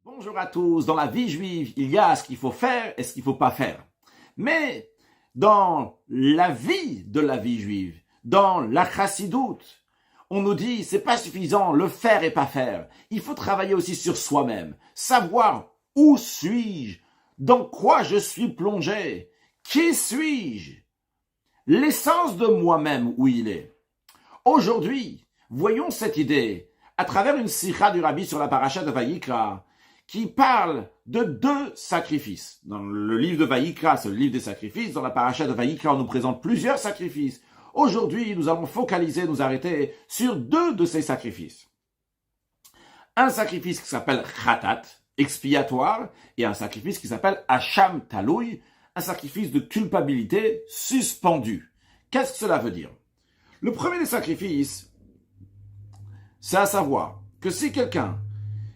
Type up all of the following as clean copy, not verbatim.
Bonjour à tous. Dans la vie juive, il y a ce qu'il faut faire et ce qu'il ne faut pas faire. Mais dans la vie de la vie juive, dans la chassidoute, on nous dit c'est pas suffisant le faire et pas faire. Il faut travailler aussi sur soi-même, savoir où suis-je, dans quoi je suis plongé, qui suis-je, l'essence de moi-même où il est. Aujourd'hui, voyons cette idée à travers une sikha du Rabbi sur la paracha de Vayikra, qui parle de deux sacrifices. Dans le livre de Vayikra, c'est le livre des sacrifices. Dans la paracha de Vayikra, on nous présente plusieurs sacrifices. Aujourd'hui, nous allons nous arrêter sur deux de ces sacrifices. Un sacrifice qui s'appelle Khatat, expiatoire, et un sacrifice qui s'appelle Hacham Taloui, un sacrifice de culpabilité suspendu. Qu'est-ce que cela veut dire? Le premier des sacrifices, c'est à savoir que si quelqu'un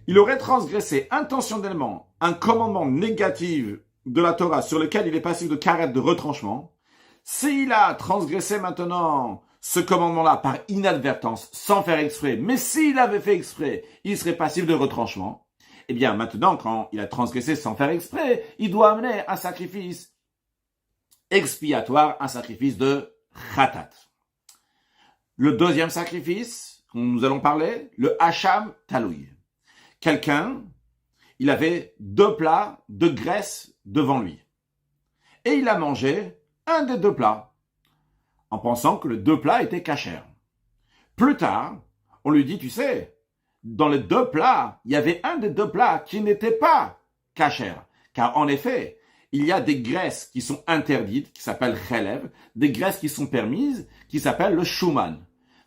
il aurait transgressé intentionnellement un commandement négatif de la Torah sur lequel il est passif de karet, de retranchement, s'il a transgressé maintenant ce commandement-là par inadvertance, sans faire exprès, mais s'il avait fait exprès, il serait passif de retranchement, eh bien maintenant, quand il a transgressé sans faire exprès, il doit amener un sacrifice expiatoire, un sacrifice de khatat. Le deuxième sacrifice, dont nous allons parler, le hacham taloui. Quelqu'un, il avait deux plats de graisse devant lui. Et il a mangé un des deux plats, en pensant que les deux plats étaient cachers. Plus tard, on lui dit, tu sais, dans les deux plats, il y avait un des deux plats qui n'était pas cacher. Car en effet, il y a des graisses qui sont interdites, qui s'appellent chelev, des graisses qui sont permises, qui s'appellent le shuman.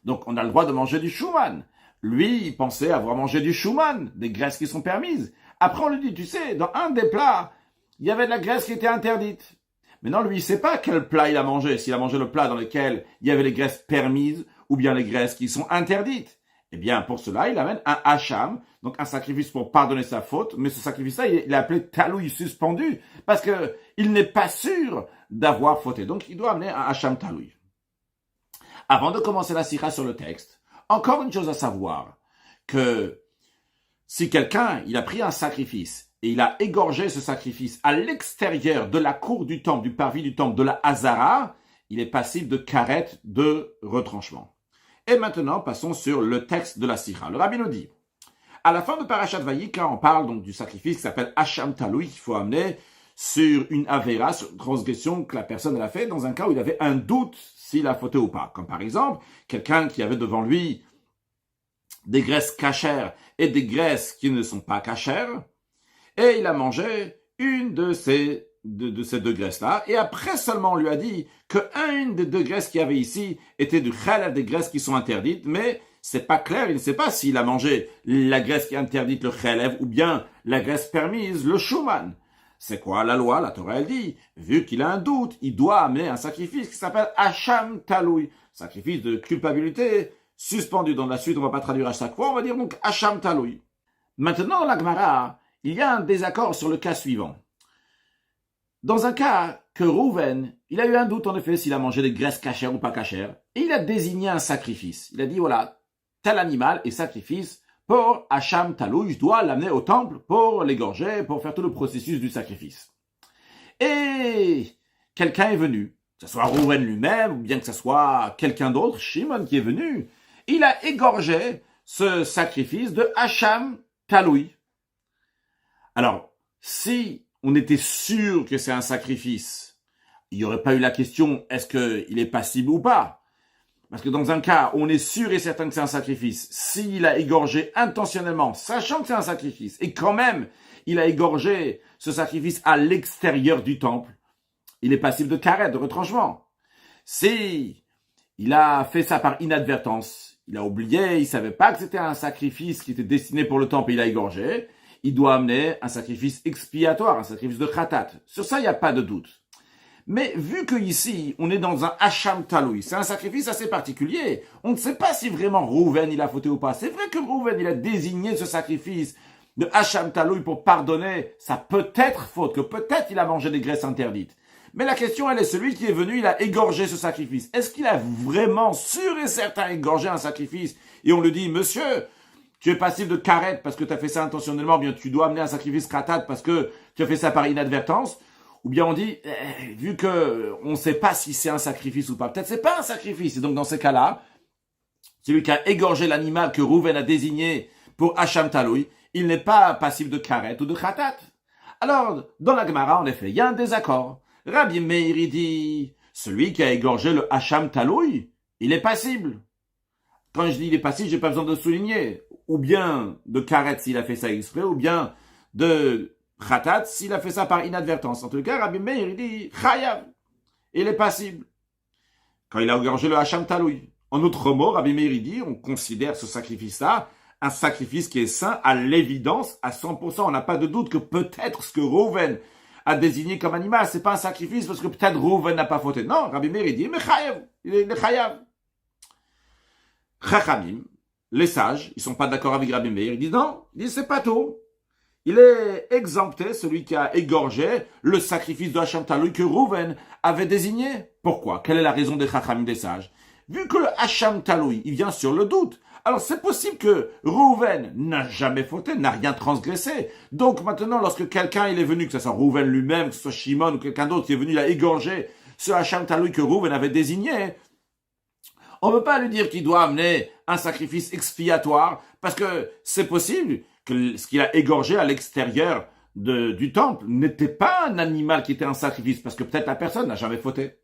Donc on a le droit de manger du shuman. Lui, il pensait avoir mangé du shuman, des graisses qui sont permises. Après, on lui dit, tu sais, dans un des plats, il y avait de la graisse qui était interdite. Maintenant, lui, il ne sait pas quel plat il a mangé, s'il a mangé le plat dans lequel il y avait les graisses permises ou bien les graisses qui sont interdites. Eh bien, pour cela, il amène un hacham, donc un sacrifice pour pardonner sa faute, mais ce sacrifice-là, il est appelé talouï suspendu, parce que il n'est pas sûr d'avoir fauté. Donc, il doit amener un hacham talouï. Avant de commencer la sikha sur le texte, encore une chose à savoir, que si quelqu'un, il a pris un sacrifice et il a égorgé ce sacrifice à l'extérieur de la cour du temple, du parvis du temple, de la Hazara, il est passible de karet, de retranchement. Et maintenant, passons sur le texte de la sikha. Le Rabbi nous dit, à la fin de Parashat Vayikra, on parle donc du sacrifice qui s'appelle Hacham Taloui, qu'il faut amener sur une avéra, sur une transgression que la personne a fait dans un cas où il avait un doute s'il a fauté ou pas. Comme par exemple, quelqu'un qui avait devant lui des graisses cachères et des graisses qui ne sont pas cachères, et il a mangé une de ces deux graisses-là, et après seulement on lui a dit que une des deux graisses qu'il y avait ici était du chalev, des graisses qui sont interdites, mais c'est pas clair, il ne sait pas s'il a mangé la graisse qui est interdite, le chalev, ou bien la graisse permise, le shuman. C'est quoi la loi? La Torah, elle dit, vu qu'il a un doute, il doit amener un sacrifice qui s'appelle Hacham Taloui, sacrifice de culpabilité suspendu. Dans la suite, on ne va pas traduire à chaque fois, on va dire donc Hacham Taloui. Maintenant, dans la Gemara, il y a un désaccord sur le cas suivant. Dans un cas que Rouven, il a eu un doute en effet s'il a mangé des graisses cachères ou pas cachères, et il a désigné un sacrifice. Il a dit, voilà, tel animal est sacrifice pour Hacham Taloui, je dois l'amener au temple pour l'égorger, pour faire tout le processus du sacrifice. Et quelqu'un est venu, que ce soit Rouven lui-même, ou bien que ce soit quelqu'un d'autre, Shimon qui est venu, il a égorgé ce sacrifice de Hacham Taloui. Alors, si on était sûr que c'est un sacrifice, il n'y aurait pas eu la question, est-ce qu'il est passible ou pas? Parce que dans un cas, on est sûr et certain que c'est un sacrifice. S'il a égorgé intentionnellement, sachant que c'est un sacrifice, et quand même, il a égorgé ce sacrifice à l'extérieur du temple, il est passible de karet, de retranchement. Si il a fait ça par inadvertance, il a oublié, il savait pas que c'était un sacrifice qui était destiné pour le temple et il a égorgé, il doit amener un sacrifice expiatoire, un sacrifice de khatat. Sur ça, il n'y a pas de doute. Mais vu que ici, on est dans un Hacham Taloui, c'est un sacrifice assez particulier. On ne sait pas si vraiment Rouven, il a fauté ou pas. C'est vrai que Rouven, il a désigné ce sacrifice de Hacham Taloui pour pardonner sa peut-être faute, que peut-être il a mangé des graisses interdites. Mais la question, elle est celui qui est venu, il a égorgé ce sacrifice. Est-ce qu'il a vraiment sûr et certain égorgé un sacrifice? Et on lui dit, monsieur, tu es passible de karet parce que tu as fait ça intentionnellement, ou bien tu dois amener un sacrifice khatat parce que tu as fait ça par inadvertance, ou bien on dit, vu que on ne sait pas si c'est un sacrifice ou pas, peut-être c'est pas un sacrifice, et donc dans ces cas-là, celui qui a égorgé l'animal que Rouven a désigné pour Hacham Taloui, il n'est pas passible de karet ou de khatat. Alors, dans la Gemara, en effet, il y a un désaccord. Rabbi Meir, il dit, celui qui a égorgé le Hacham Taloui, il est passible. Quand je dis il est passible, j'ai pas besoin de souligner. Ou bien de karet s'il a fait ça exprès, ou bien de khatat s'il a fait ça par inadvertance. En tout cas, Rabbi Meir, il dit, chayav, il est passible. Quand il a égorgé le Hacham Taloui. En autre mot, Rabbi Meir, il dit, on considère ce sacrifice-là un sacrifice qui est saint à l'évidence, à 100%. On n'a pas de doute que peut-être ce que Rouven a désigné comme animal, c'est pas un sacrifice parce que peut-être Rouven n'a pas fauté. Non, Rabbi Meir, il dit, mais chayav, il est chayav. Chachamim, les sages, ils sont pas d'accord avec Rabbi Meir, ils disent non, ils disent c'est pas tout. Il est exempté, celui qui a égorgé le sacrifice de Hacham Taloui que Rouven avait désigné. Pourquoi? Quelle est la raison des Chachamim des sages? Vu que le Hacham Taloui, il vient sur le doute, alors c'est possible que Rouven n'a jamais fauté, n'a rien transgressé. Donc maintenant, lorsque quelqu'un il est venu, que ce soit Rouven lui-même, que ce soit Shimon ou quelqu'un d'autre qui est venu, il a égorgé ce Hacham Taloui que Rouven avait désigné, on ne peut pas lui dire qu'il doit amener un sacrifice expiatoire, parce que c'est possible que ce qu'il a égorgé à l'extérieur du temple n'était pas un animal qui était un sacrifice, parce que peut-être la personne n'a jamais fauté.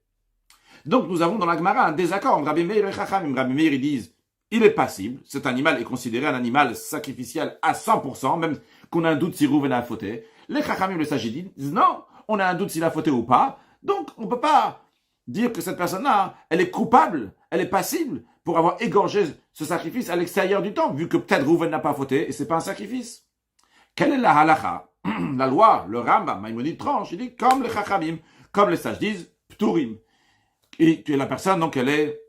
Donc nous avons dans la Gemara un désaccord entre Rabbi Meir et Chachamim. Rabbi Meir, ils disent, il est passible, cet animal est considéré un animal sacrificiel à 100%, même qu'on a un doute si Rouven a fauté. Les Chachamim, les sages, disent, non, on a un doute s'il a fauté ou pas, donc on ne peut pas dire que cette personne-là, elle est coupable, elle est passible pour avoir égorgé ce sacrifice à l'extérieur du temple, vu que peut-être Rouven n'a pas fauté et c'est pas un sacrifice. Quelle est la halakha? La loi, le Rambam, Maïmonide tranche, il dit comme les Chachamim, comme les sages disent, pturim. Et la personne, donc, elle est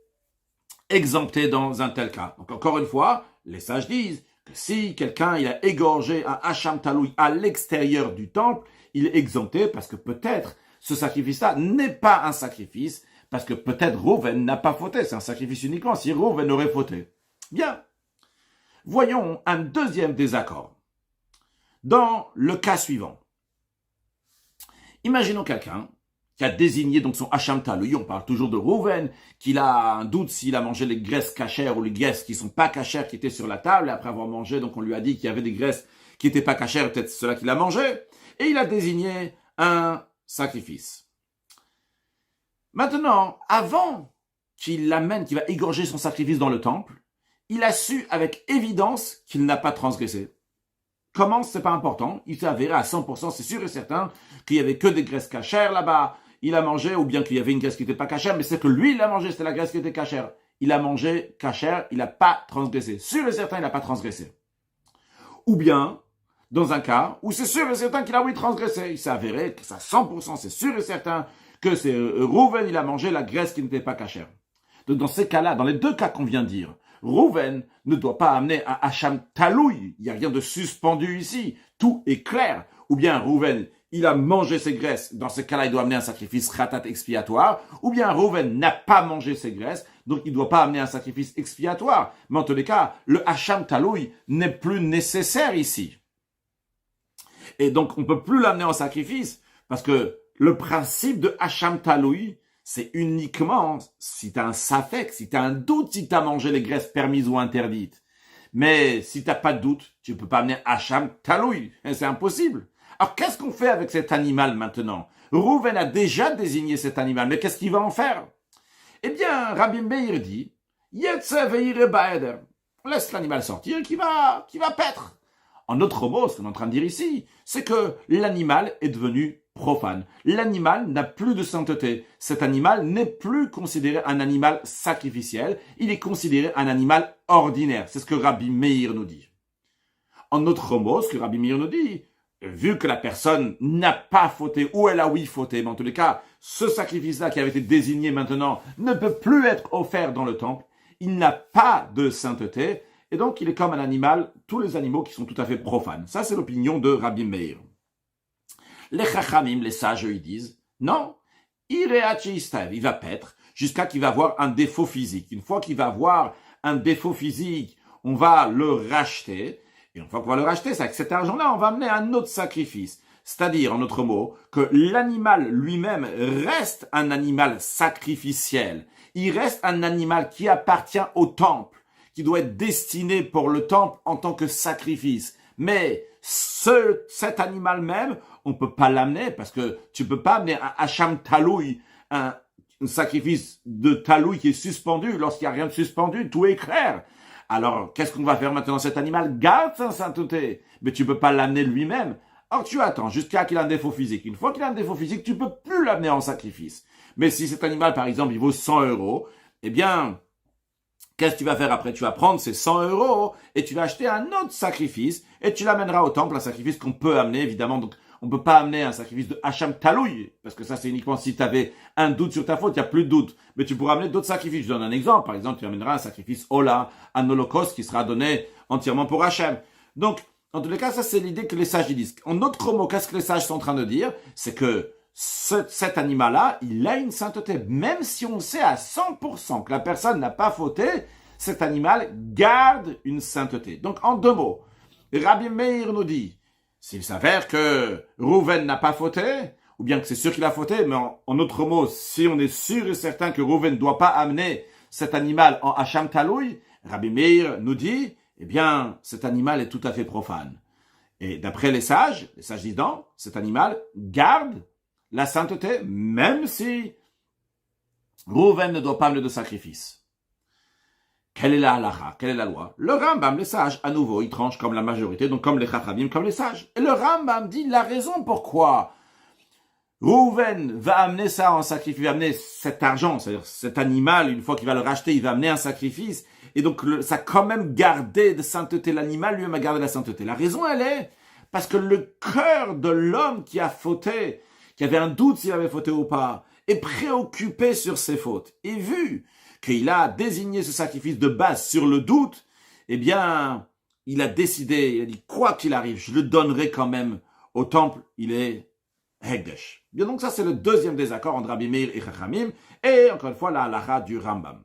exemptée dans un tel cas. Donc, encore une fois, les sages disent que si quelqu'un, il a égorgé un Hacham Taloui à l'extérieur du temple, il est exempté parce que peut-être ce sacrifice-là n'est pas un sacrifice, parce que peut-être Rouven n'a pas fauté. C'est un sacrifice uniquement si Rouven aurait fauté. Bien. Voyons un deuxième désaccord. Dans le cas suivant. Imaginons quelqu'un qui a désigné donc son Hacham Taloui, on parle toujours de Rouven, qu'il a un doute s'il a mangé les graisses cachères ou les graisses qui sont pas cachères qui étaient sur la table, et après avoir mangé, donc on lui a dit qu'il y avait des graisses qui étaient pas cachères, peut-être cela qu'il a mangé, et il a désigné un sacrifice. Maintenant, avant qu'il l'amène, qu'il va égorger son sacrifice dans le temple, il a su avec évidence qu'il n'a pas transgressé. Comment, c'est pas important, il s'est avéré à 100%, c'est sûr et certain, qu'il y avait que des graisses cachères là-bas, il a mangé, ou bien qu'il y avait une graisse qui n'était pas cachère, mais c'est que lui, il a mangé, c'était la graisse qui était cachère. Il a mangé cachère, il n'a pas transgressé. Sûr et certain, il n'a pas transgressé. Ou bien, dans un cas où c'est sûr et certain qu'il a oui transgressé, il s'est avéré que ça 100%, c'est sûr et certain que c'est Rouven, il a mangé la graisse qui n'était pas cachère. Donc dans ces cas-là, dans les deux cas qu'on vient de dire, Rouven ne doit pas amener un Hacham Taloui, il n'y a rien de suspendu ici, tout est clair. Ou bien Rouven, il a mangé ses graisses, dans ces cas-là, il doit amener un sacrifice khatat expiatoire, ou bien Rouven n'a pas mangé ses graisses, donc il ne doit pas amener un sacrifice expiatoire. Mais en tous les cas, le Hacham Taloui n'est plus nécessaire ici. Et donc on ne peut plus l'amener en sacrifice, parce que le principe de Hacham Taloui, c'est uniquement si tu as un safek, si tu as un doute, si tu as mangé les graisses permises ou interdites. Mais si tu n'as pas de doute, tu ne peux pas amener Hacham Taloui. C'est impossible. Alors qu'est-ce qu'on fait avec cet animal maintenant? Rouven a déjà désigné cet animal, mais qu'est-ce qu'il va en faire? Eh bien, Rabbi Meir dit, Yetze veire baeder. Laisse l'animal sortir qui va paître. En autre mot, ce qu'on est en train de dire ici, c'est que l'animal est devenu profane. L'animal n'a plus de sainteté. Cet animal n'est plus considéré un animal sacrificiel. Il est considéré un animal ordinaire. C'est ce que Rabbi Meir nous dit. En autre mot, ce que Rabbi Meir nous dit, vu que la personne n'a pas fauté ou elle a oui fauté, mais en tous les cas, ce sacrifice-là qui avait été désigné maintenant ne peut plus être offert dans le temple. Il n'a pas de sainteté. Et donc, il est comme un animal, tous les animaux qui sont tout à fait profanes. Ça, c'est l'opinion de Rabbi Meir. Les Chachamim, les sages, ils disent, non, il va paître jusqu'à qu'il va avoir un défaut physique. Une fois qu'il va avoir un défaut physique, on va le racheter. Et une fois qu'on va le racheter, c'est avec cet argent-là, on va amener un autre sacrifice. C'est-à-dire, en d'autres mots, que l'animal lui-même reste un animal sacrificiel. Il reste un animal qui appartient au temple, qui doit être destiné pour le temple en tant que sacrifice. Mais cet animal même, on peut pas l'amener parce que tu peux pas amener un hacham taloui, un sacrifice de taloui qui est suspendu. Lorsqu'il n'y a rien de suspendu, tout est clair. Alors, qu'est-ce qu'on va faire maintenant? Cet animal garde sa sainteté, mais tu peux pas l'amener lui-même. Alors, tu attends jusqu'à qu'il ait un défaut physique. Une fois qu'il a un défaut physique, tu peux plus l'amener en sacrifice. Mais si cet animal, par exemple, il vaut 100 €, eh bien, qu'est-ce que tu vas faire après? Tu vas prendre ces 100 € et tu vas acheter un autre sacrifice et tu l'amèneras au temple, un sacrifice qu'on peut amener, évidemment. Donc, on ne peut pas amener un sacrifice de Hacham Taloui, parce que ça, c'est uniquement si tu avais un doute sur ta faute, il n'y a plus de doute. Mais tu pourras amener d'autres sacrifices. Je donne un exemple. Par exemple, tu amèneras un sacrifice Ola, un holocauste qui sera donné entièrement pour Hachem. Donc, en tous les cas, ça, c'est l'idée que les sages disent. En autre mot, qu'est-ce que les sages sont en train de dire? C'est que cet animal-là, il a une sainteté. Même si on sait à 100% que la personne n'a pas fauté, cet animal garde une sainteté. Donc, en deux mots, Rabbi Meir nous dit, s'il s'avère que Rouven n'a pas fauté, ou bien que c'est sûr qu'il a fauté, mais en autre mot, si on est sûr et certain que Rouven ne doit pas amener cet animal en Hacham Taloui, Rabbi Meir nous dit, eh bien, cet animal est tout à fait profane. Et d'après les sages disent non, cet animal garde la sainteté, même si Rouven ne doit pas amener de sacrifice. Quelle est la halakha? Quelle est la loi? Le Rambam, les sages, à nouveau, ils tranchent comme la majorité, donc comme les chachamim, comme les sages. Et le Rambam dit la raison pourquoi Rouven va amener ça en sacrifice, va amener cet argent, c'est-à-dire cet animal, une fois qu'il va le racheter, il va amener un sacrifice. Et donc, ça a quand même gardé de sainteté. L'animal lui-même a gardé la sainteté. La raison, elle est parce que le cœur de l'homme qui a fauté, qui avait un doute s'il avait fauté ou pas, est préoccupé sur ses fautes. Et vu qu'il a désigné ce sacrifice de base sur le doute, eh bien, il a décidé, il a dit, quoi qu'il arrive, je le donnerai quand même au temple, il est Hekdesh. Bien, donc ça, c'est le deuxième désaccord entre Rabbi Meir et Chachamim, et encore une fois, la halakha du Rambam.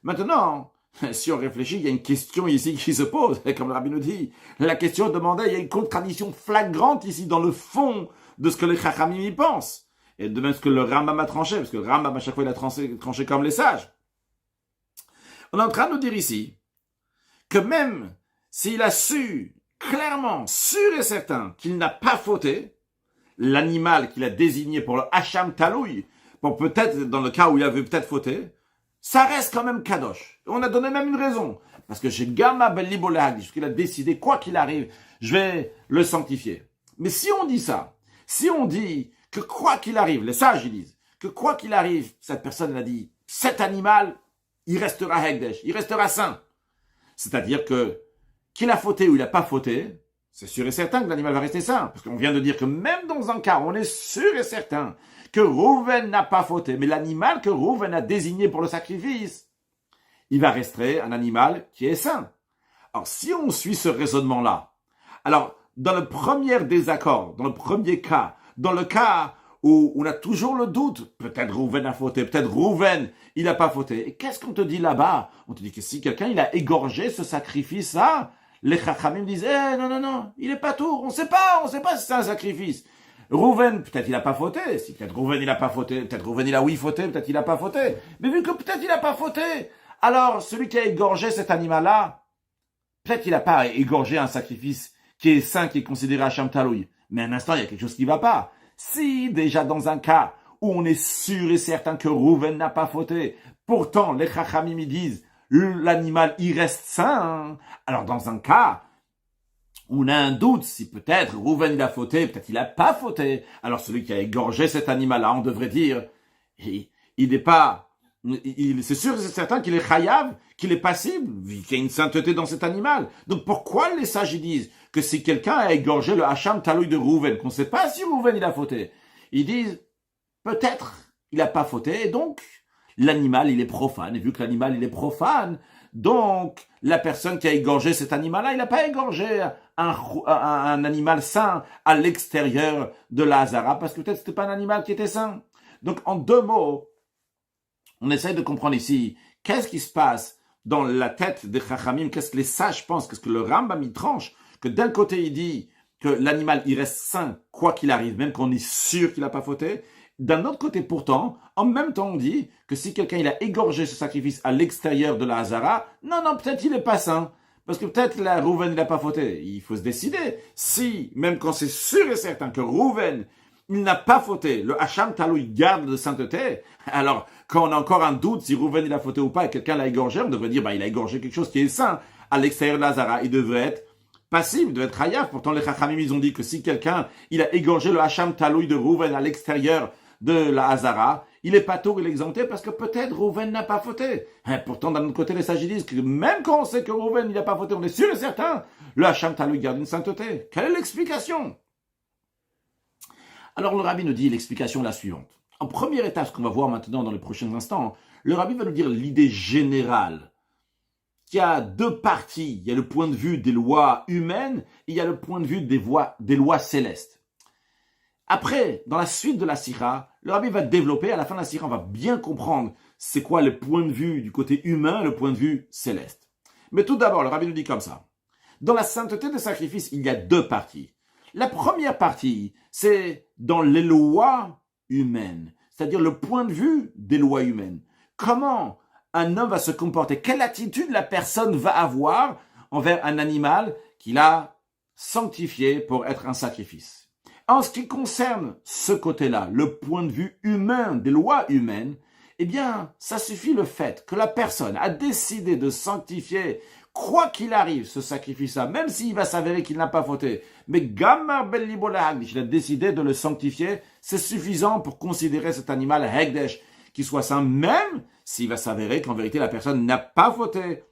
Maintenant, si on réfléchit, il y a une question ici qui se pose, et comme le Rabbi nous dit, la question demandait, il y a une contradiction flagrante ici dans le fond de ce que les Chachamim y pensent, et de même ce que le Rambam a tranché, parce que le Rambam, à chaque fois, il a tranché comme les sages. On est en train de nous dire ici que même s'il a su clairement, sûr et certain qu'il n'a pas fauté, l'animal qu'il a désigné pour le Hacham Taloui, pour peut-être, dans le cas où il avait peut-être fauté, ça reste quand même Kadosh. On a donné même une raison. Parce que chez Gamma Bellibo Lehagdish, qu'il a décidé, quoi qu'il arrive, je vais le sanctifier. Mais si on dit ça, si on dit que quoi qu'il arrive, les sages ils disent, que quoi qu'il arrive, cette personne elle a dit, cet animal, il restera Hekdesh, il restera saint. C'est-à-dire que, qu'il a fauté ou il n'a pas fauté, c'est sûr et certain que l'animal va rester saint. Parce qu'on vient de dire que même dans un cas, on est sûr et certain que Rouven n'a pas fauté, mais l'animal que Rouven a désigné pour le sacrifice, il va rester un animal qui est saint. Alors, si on suit ce raisonnement-là, alors, dans le premier désaccord, dans le premier cas, dans le cas où on a toujours le doute, peut-être Rouven a fauté, peut-être Rouven, il n'a pas fauté. Et qu'est-ce qu'on te dit là-bas? On te dit que si quelqu'un, il a égorgé ce sacrifice-là, les chachamim disent, non, il est pas tout, on sait pas si c'est un sacrifice. Rouven, peut-être il n'a pas fauté, si peut-être Rouven il n'a pas fauté, peut-être Rouven il a oui fauté, peut-être il n'a pas fauté. Mais vu que peut-être il n'a pas fauté, alors celui qui a égorgé cet animal-là, peut-être il n'a pas égorgé un sacrifice qui est saint, qui est considéré Hacham Taloui. Mais à un instant, il y a quelque chose qui ne va pas. Si déjà dans un cas où on est sûr et certain que Rouven n'a pas fauté, pourtant les chachamim disent l'animal il reste sain, alors dans un cas on a un doute si peut-être Rouven il a fauté, peut-être il n'a pas fauté, alors celui qui a égorgé cet animal-là, on devrait dire il n'est pas, c'est sûr et c'est certain qu'il est chayav, qu'il est passible, qu'il y a une sainteté dans cet animal. Donc pourquoi les sages disent que si quelqu'un a égorgé le Hacham Taloui de Rouven, qu'on ne sait pas si Rouven il a fauté, ils disent peut-être il n'a pas fauté, et donc l'animal il est profane, et vu que l'animal il est profane, donc la personne qui a égorgé cet animal-là, il n'a pas égorgé un animal sain à l'extérieur de la Hazara, parce que peut-être c'était pas un animal qui était sain. Donc en deux mots, on essaye de comprendre ici, qu'est-ce qui se passe dans la tête des Chachamim, qu'est-ce que les sages pensent, qu'est-ce que le Rambam y tranche, que d'un côté il dit que l'animal il reste sain quoi qu'il arrive, même qu'on est sûr qu'il n'a pas fauté. D'un autre côté pourtant, en même temps on dit que si quelqu'un il a égorgé ce sacrifice à l'extérieur de la Hazara, non, peut-être il n'est pas sain. Parce que peut-être la Rouven il n'a pas fauté. Il faut se décider. Si, même quand c'est sûr et certain que Rouven il n'a pas fauté, le Hacham Talou il garde de sainteté, alors quand on a encore un doute si Rouven il a fauté ou pas et quelqu'un l'a égorgé, on devrait dire il a égorgé quelque chose qui est sain. À l'extérieur de la Hazara, il devrait être passible, il devrait être hayaf. Pourtant les Chachamim ils ont dit que si quelqu'un il a égorgé le Hacham Talou de Rouven à l'extérieur de la Hazara, il est pas tôt, il est exempté parce que peut-être Rouven n'a pas fauté. Pourtant, d'un autre côté, les sages disent que même quand on sait que Rouven n'a pas fauté, on est sûr et certain, le Hacham Talou garde une sainteté. Quelle est l'explication? Alors le rabbi nous dit l'explication est la suivante. En première étape, ce qu'on va voir maintenant dans les prochains instants, le rabbi va nous dire l'idée générale. Il y a deux parties. Il y a le point de vue des lois humaines et il y a le point de vue des lois célestes. Après, dans la suite de la Sikha, le rabbi va développer, à la fin de la Sikha, on va bien comprendre c'est quoi le point de vue du côté humain, le point de vue céleste. Mais tout d'abord, le rabbi nous dit comme ça. Dans la sainteté des sacrifices, il y a deux parties. La première partie, c'est dans les lois humaines, c'est-à-dire le point de vue des lois humaines. Comment un homme va se comporter, quelle attitude la personne va avoir envers un animal qu'il a sanctifié pour être un sacrifice. En ce qui concerne ce côté-là, le point de vue humain, des lois humaines, eh bien, ça suffit le fait que la personne a décidé de sanctifier, quoi qu'il arrive, ce sacrifice-là, même s'il va s'avérer qu'il n'a pas fauté, mais Gammar Ben Libola Hagdish, il a décidé de le sanctifier, c'est suffisant pour considérer cet animal Hagdish, qu'il soit saint, même s'il va s'avérer qu'en vérité la personne n'a pas fauté.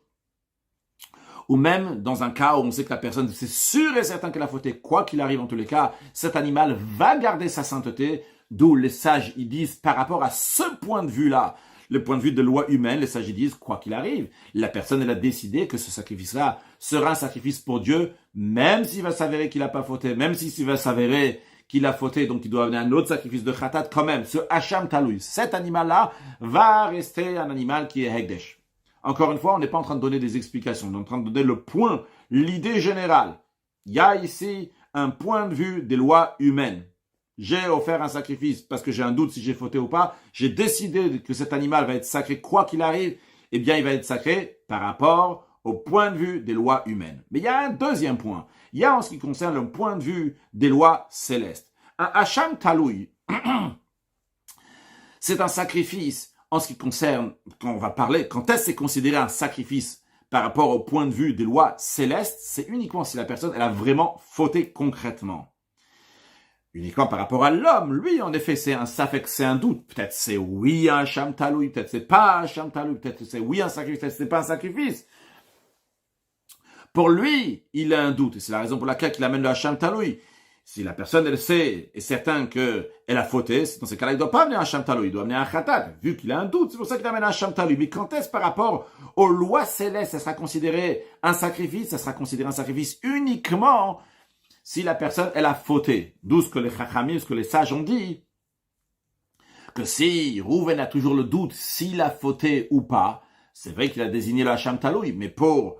Ou même dans un cas où on sait que la personne, c'est sûr et certain qu'elle a fauté, quoi qu'il arrive en tous les cas, cet animal va garder sa sainteté, d'où les sages ils disent par rapport à ce point de vue-là, le point de vue de loi humaine, les sages ils disent quoi qu'il arrive, la personne elle a décidé que ce sacrifice-là sera un sacrifice pour Dieu, même s'il va s'avérer qu'il n'a pas fauté, même s'il va s'avérer qu'il a fauté, donc il doit amener un autre sacrifice de khatat, quand même, ce Hacham Taloui, cet animal-là va rester un animal qui est Hekdesh. Encore une fois, on n'est pas en train de donner des explications, on est en train de donner le point, l'idée générale. Il y a ici un point de vue des lois humaines. J'ai offert un sacrifice parce que j'ai un doute si j'ai fauté ou pas. J'ai décidé que cet animal va être sacré quoi qu'il arrive. Eh bien, il va être sacré par rapport au point de vue des lois humaines. Mais il y a un deuxième point. Il y a en ce qui concerne le point de vue des lois célestes. Un Hacham Taloui, c'est un sacrifice. En ce qui concerne, quand on va parler, quand est-ce que c'est considéré un sacrifice par rapport au point de vue des lois célestes, c'est uniquement si la personne, elle a vraiment fauté concrètement. Uniquement par rapport à l'homme, lui, en effet, c'est un safek, c'est un doute. Peut-être c'est oui un Hacham Taloui, peut-être c'est pas un Hacham Taloui, peut-être c'est oui un sacrifice, peut-être c'est pas un sacrifice. Pour lui, il a un doute, et c'est la raison pour laquelle il amène le Hacham Taloui. Si la personne, elle sait, est certain qu'elle a fauté, dans ces cas-là, il ne doit pas amener un Hacham Taloui, il doit amener un Khatat, vu qu'il a un doute. C'est pour ça qu'il amène un Hacham Taloui. Mais quand est-ce par rapport aux lois célestes, ça sera considéré un sacrifice, ça sera considéré un sacrifice uniquement si la personne, elle a fauté. D'où ce que les Chachamim, ce que les sages ont dit, que si Rouven a toujours le doute s'il a fauté ou pas, c'est vrai qu'il a désigné le Hacham Taloui, mais pour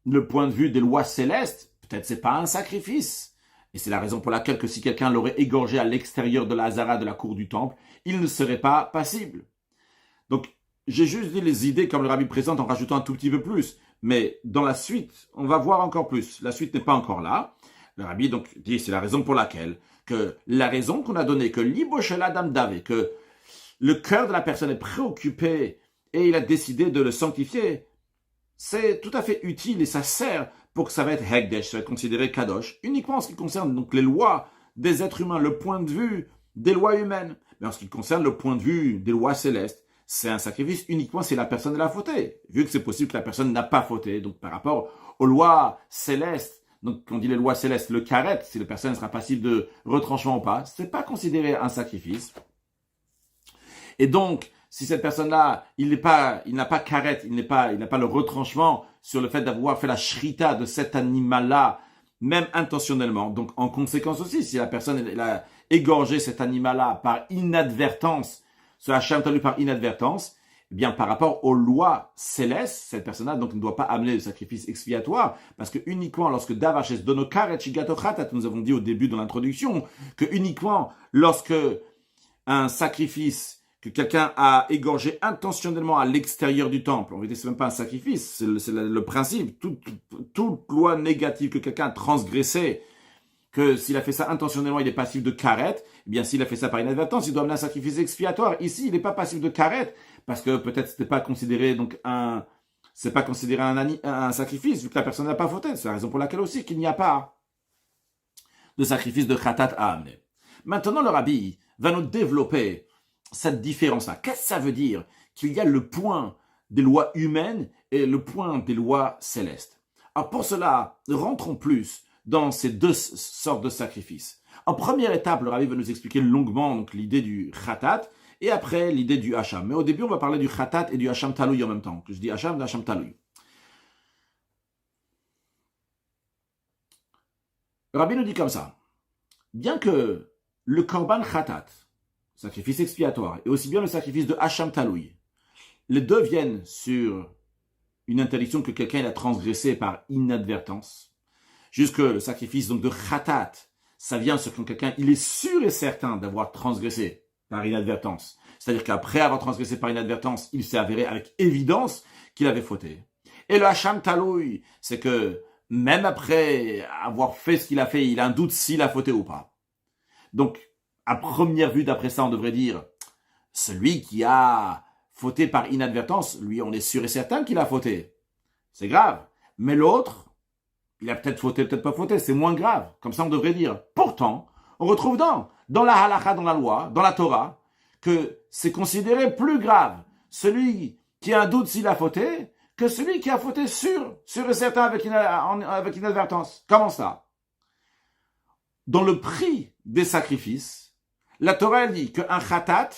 le point de vue des lois célestes, peut-être c'est pas un sacrifice. Et c'est la raison pour laquelle que si quelqu'un l'aurait égorgé à l'extérieur de la Hazara de la cour du temple, il ne serait pas passible. Donc, j'ai juste dit les idées comme le rabbi présente en rajoutant un tout petit peu plus. Mais dans la suite, on va voir encore plus. La suite n'est pas encore là. Le rabbi donc dit, c'est la raison pour laquelle, que la raison qu'on a donnée, que l'iboshel adam dave, que le cœur de la personne est préoccupé et il a décidé de le sanctifier, c'est tout à fait utile et ça sert pour que ça va être Hekdesh, ça va être considéré Kadosh, uniquement en ce qui concerne donc les lois des êtres humains, le point de vue des lois humaines. Mais en ce qui concerne le point de vue des lois célestes, c'est un sacrifice uniquement si la personne a fauté, vu que c'est possible que la personne n'a pas fauté. Donc par rapport aux lois célestes, donc quand on dit les lois célestes, le karet, si la personne sera passible de retranchement ou pas, c'est pas considéré un sacrifice. Et donc, si cette personne-là, il n'a pas karet, il n'a pas le retranchement sur le fait d'avoir fait la shrita de cet animal-là, même intentionnellement. Donc, en conséquence aussi, si la personne elle a égorgé cet animal-là par inadvertance, ce Hacham Taloui par inadvertance, Eh bien, par rapport aux lois célestes, cette personne-là donc ne doit pas amener le sacrifice expiatoire, parce que uniquement lorsque Davaches Donokar et Chigato Khatat, nous avons dit au début de l'introduction, que uniquement lorsque un sacrifice que quelqu'un a égorgé intentionnellement à l'extérieur du temple, en vérité c'est même pas un sacrifice, c'est le principe, toute loi négative que quelqu'un a transgressée, que s'il a fait ça intentionnellement, il est passif de karet, eh bien s'il a fait ça par inadvertance, il doit amener un sacrifice expiatoire. Ici, il n'est pas passif de karet, parce que peut-être c'était pas considéré donc c'est pas considéré un sacrifice, vu que la personne n'a pas fauté. C'est la raison pour laquelle aussi qu'il n'y a pas de sacrifice de khatat à amener. Maintenant, le rabbi va nous développer cette différence-là. Qu'est-ce que ça veut dire qu'il y a le point des lois humaines et le point des lois célestes? Alors pour cela, rentrons plus dans ces deux sortes de sacrifices. En première étape, le rabbi va nous expliquer longuement donc, l'idée du khatat et après l'idée du hacham. Mais au début, on va parler du khatat et du hacham taloui en même temps. Que je dis hacham, de hacham taloui. Le rabbi nous dit comme ça. Bien que le korban khatat, sacrifice expiatoire, et aussi bien le sacrifice de hacham taloui, les deux viennent sur une interdiction que quelqu'un a transgressée par inadvertance, jusque le sacrifice donc de khatat, ça vient sur quand quelqu'un il est sûr et certain d'avoir transgressé par inadvertance. C'est-à-dire qu'après avoir transgressé par inadvertance, il s'est avéré avec évidence qu'il avait fauté. Et le hacham taloui, c'est que même après avoir fait ce qu'il a fait, il a un doute s'il a fauté ou pas. Donc, à première vue, d'après ça, on devrait dire, celui qui a fauté par inadvertance, lui, on est sûr et certain qu'il a fauté. C'est grave. Mais l'autre, il a peut-être fauté, peut-être pas fauté, c'est moins grave. Comme ça, on devrait dire. Pourtant, on retrouve dans la halakha, dans la loi, dans la Torah, que c'est considéré plus grave celui qui a un doute s'il a fauté que celui qui a fauté sûr et certain avec inadvertance. Comment ça? Dans le prix des sacrifices, la Torah elle dit qu'un khatat,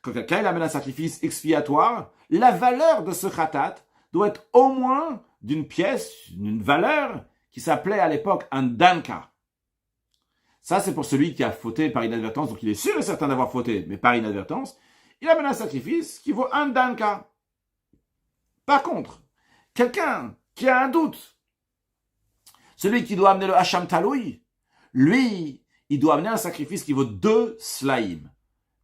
quand quelqu'un il amène un sacrifice expiatoire, la valeur de ce khatat doit être au moins d'une pièce, d'une valeur qui s'appelait à l'époque un danka. Ça, c'est pour celui qui a fauté par inadvertance, donc il est sûr et certain d'avoir fauté, mais par inadvertance, il amène un sacrifice qui vaut un danka. Par contre, quelqu'un qui a un doute, celui qui doit amener le hacham taloui, lui, il doit amener un sacrifice qui vaut 2 slaim.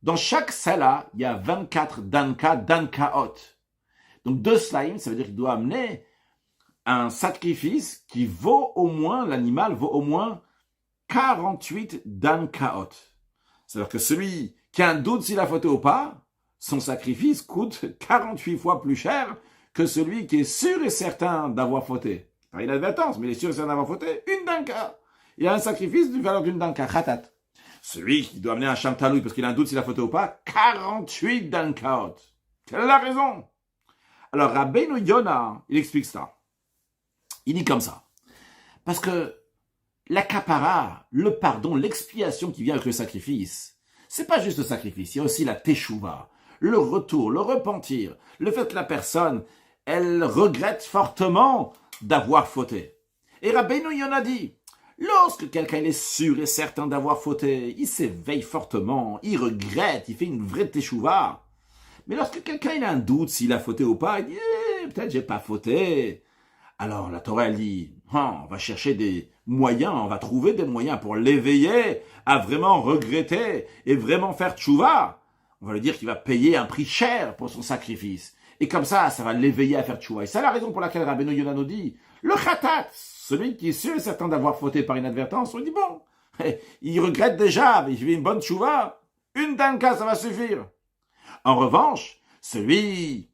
Dans chaque sela, il y a 24 dankaot. Donc 2 slaim, ça veut dire qu'il doit amener un sacrifice qui vaut au moins, l'animal vaut au moins 48 dankaot. C'est-à-dire que celui qui a un doute s'il a fauté ou pas, son sacrifice coûte 48 fois plus cher que celui qui est sûr et certain d'avoir fauté. Par inadvertance, mais il est sûr et certain d'avoir fauté, une danka. Il a un sacrifice d'une valeur d'une danka, khatat. Celui qui doit amener un hacham taloui parce qu'il a un doute s'il a fauté ou pas, 48 dankaot. Quelle est la raison? Alors Rabbeinu Yona, il explique ça. Il dit comme ça. Parce que la kapara, le pardon, l'expiation qui vient avec le sacrifice, c'est pas juste le sacrifice, il y a aussi la teshuva, le retour, le repentir, le fait que la personne, elle regrette fortement d'avoir fauté. Et Rabbeinu Yona dit, lorsque quelqu'un est sûr et certain d'avoir fauté, il s'éveille fortement, il regrette, il fait une vraie teshuva. Mais lorsque quelqu'un il a un doute s'il a fauté ou pas, il dit peut-être j'ai pas fauté. Alors la Torah elle dit on va chercher des moyens, on va trouver des moyens pour l'éveiller à vraiment regretter et vraiment faire tchouva. On va lui dire qu'il va payer un prix cher pour son sacrifice. Et comme ça va l'éveiller à faire tchouva. Et c'est la raison pour laquelle Rabbeinu Yona nous dit le khatat, celui qui est sûr et certain d'avoir fauté par inadvertance, on dit bon, il regrette déjà, mais il fait une bonne tchouva, une danka ça va suffire. En revanche, celui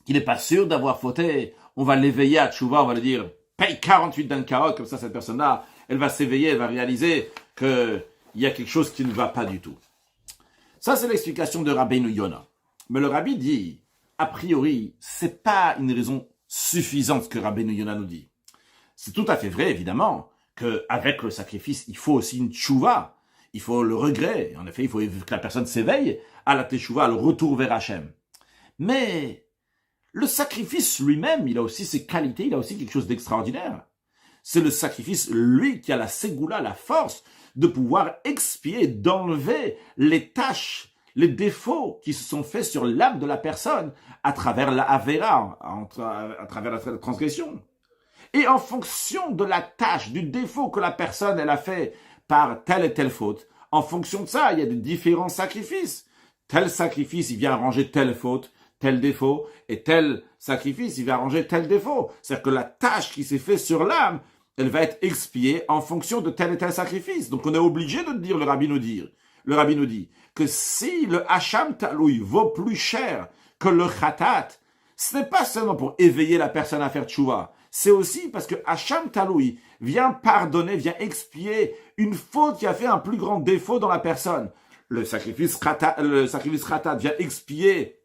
qui n'est pas sûr d'avoir fauté, on va l'éveiller à tchouva, on va lui dire paye 48 dankaot, comme ça cette personne-là, elle va s'éveiller, elle va réaliser qu'il y a quelque chose qui ne va pas du tout. Ça c'est l'explication de Rabbeinu Yona. Mais le rabbi dit, a priori, c'est pas une raison suffisante que Rabbeinu Yona nous dit. C'est tout à fait vrai, évidemment, qu'avec le sacrifice, il faut aussi une tchouva, il faut le regret. En effet, il faut que la personne s'éveille à la teshuva, le retour vers Hachem. Mais le sacrifice lui-même, il a aussi ses qualités, il a aussi quelque chose d'extraordinaire. C'est le sacrifice, lui, qui a la ségoula, la force de pouvoir expier, d'enlever les tâches, les défauts qui se sont faits sur l'âme de la personne à travers la Avera, à travers la transgression. Et en fonction de la tâche, du défaut que la personne elle a fait par telle et telle faute, en fonction de ça, il y a de différents sacrifices. Tel sacrifice, il vient arranger telle faute, tel défaut, et tel sacrifice, il vient arranger tel défaut. C'est-à-dire que la tâche qui s'est faite sur l'âme, elle va être expiée en fonction de tel et tel sacrifice. Donc on est obligé de dire, le rabbi nous dit que si le hacham taloui vaut plus cher que le khatat, ce n'est pas seulement pour éveiller la personne à faire tchouva, c'est aussi parce que hacham taloui vient pardonner, vient expier une faute qui a fait un plus grand défaut dans la personne. Le sacrifice khatat vient expier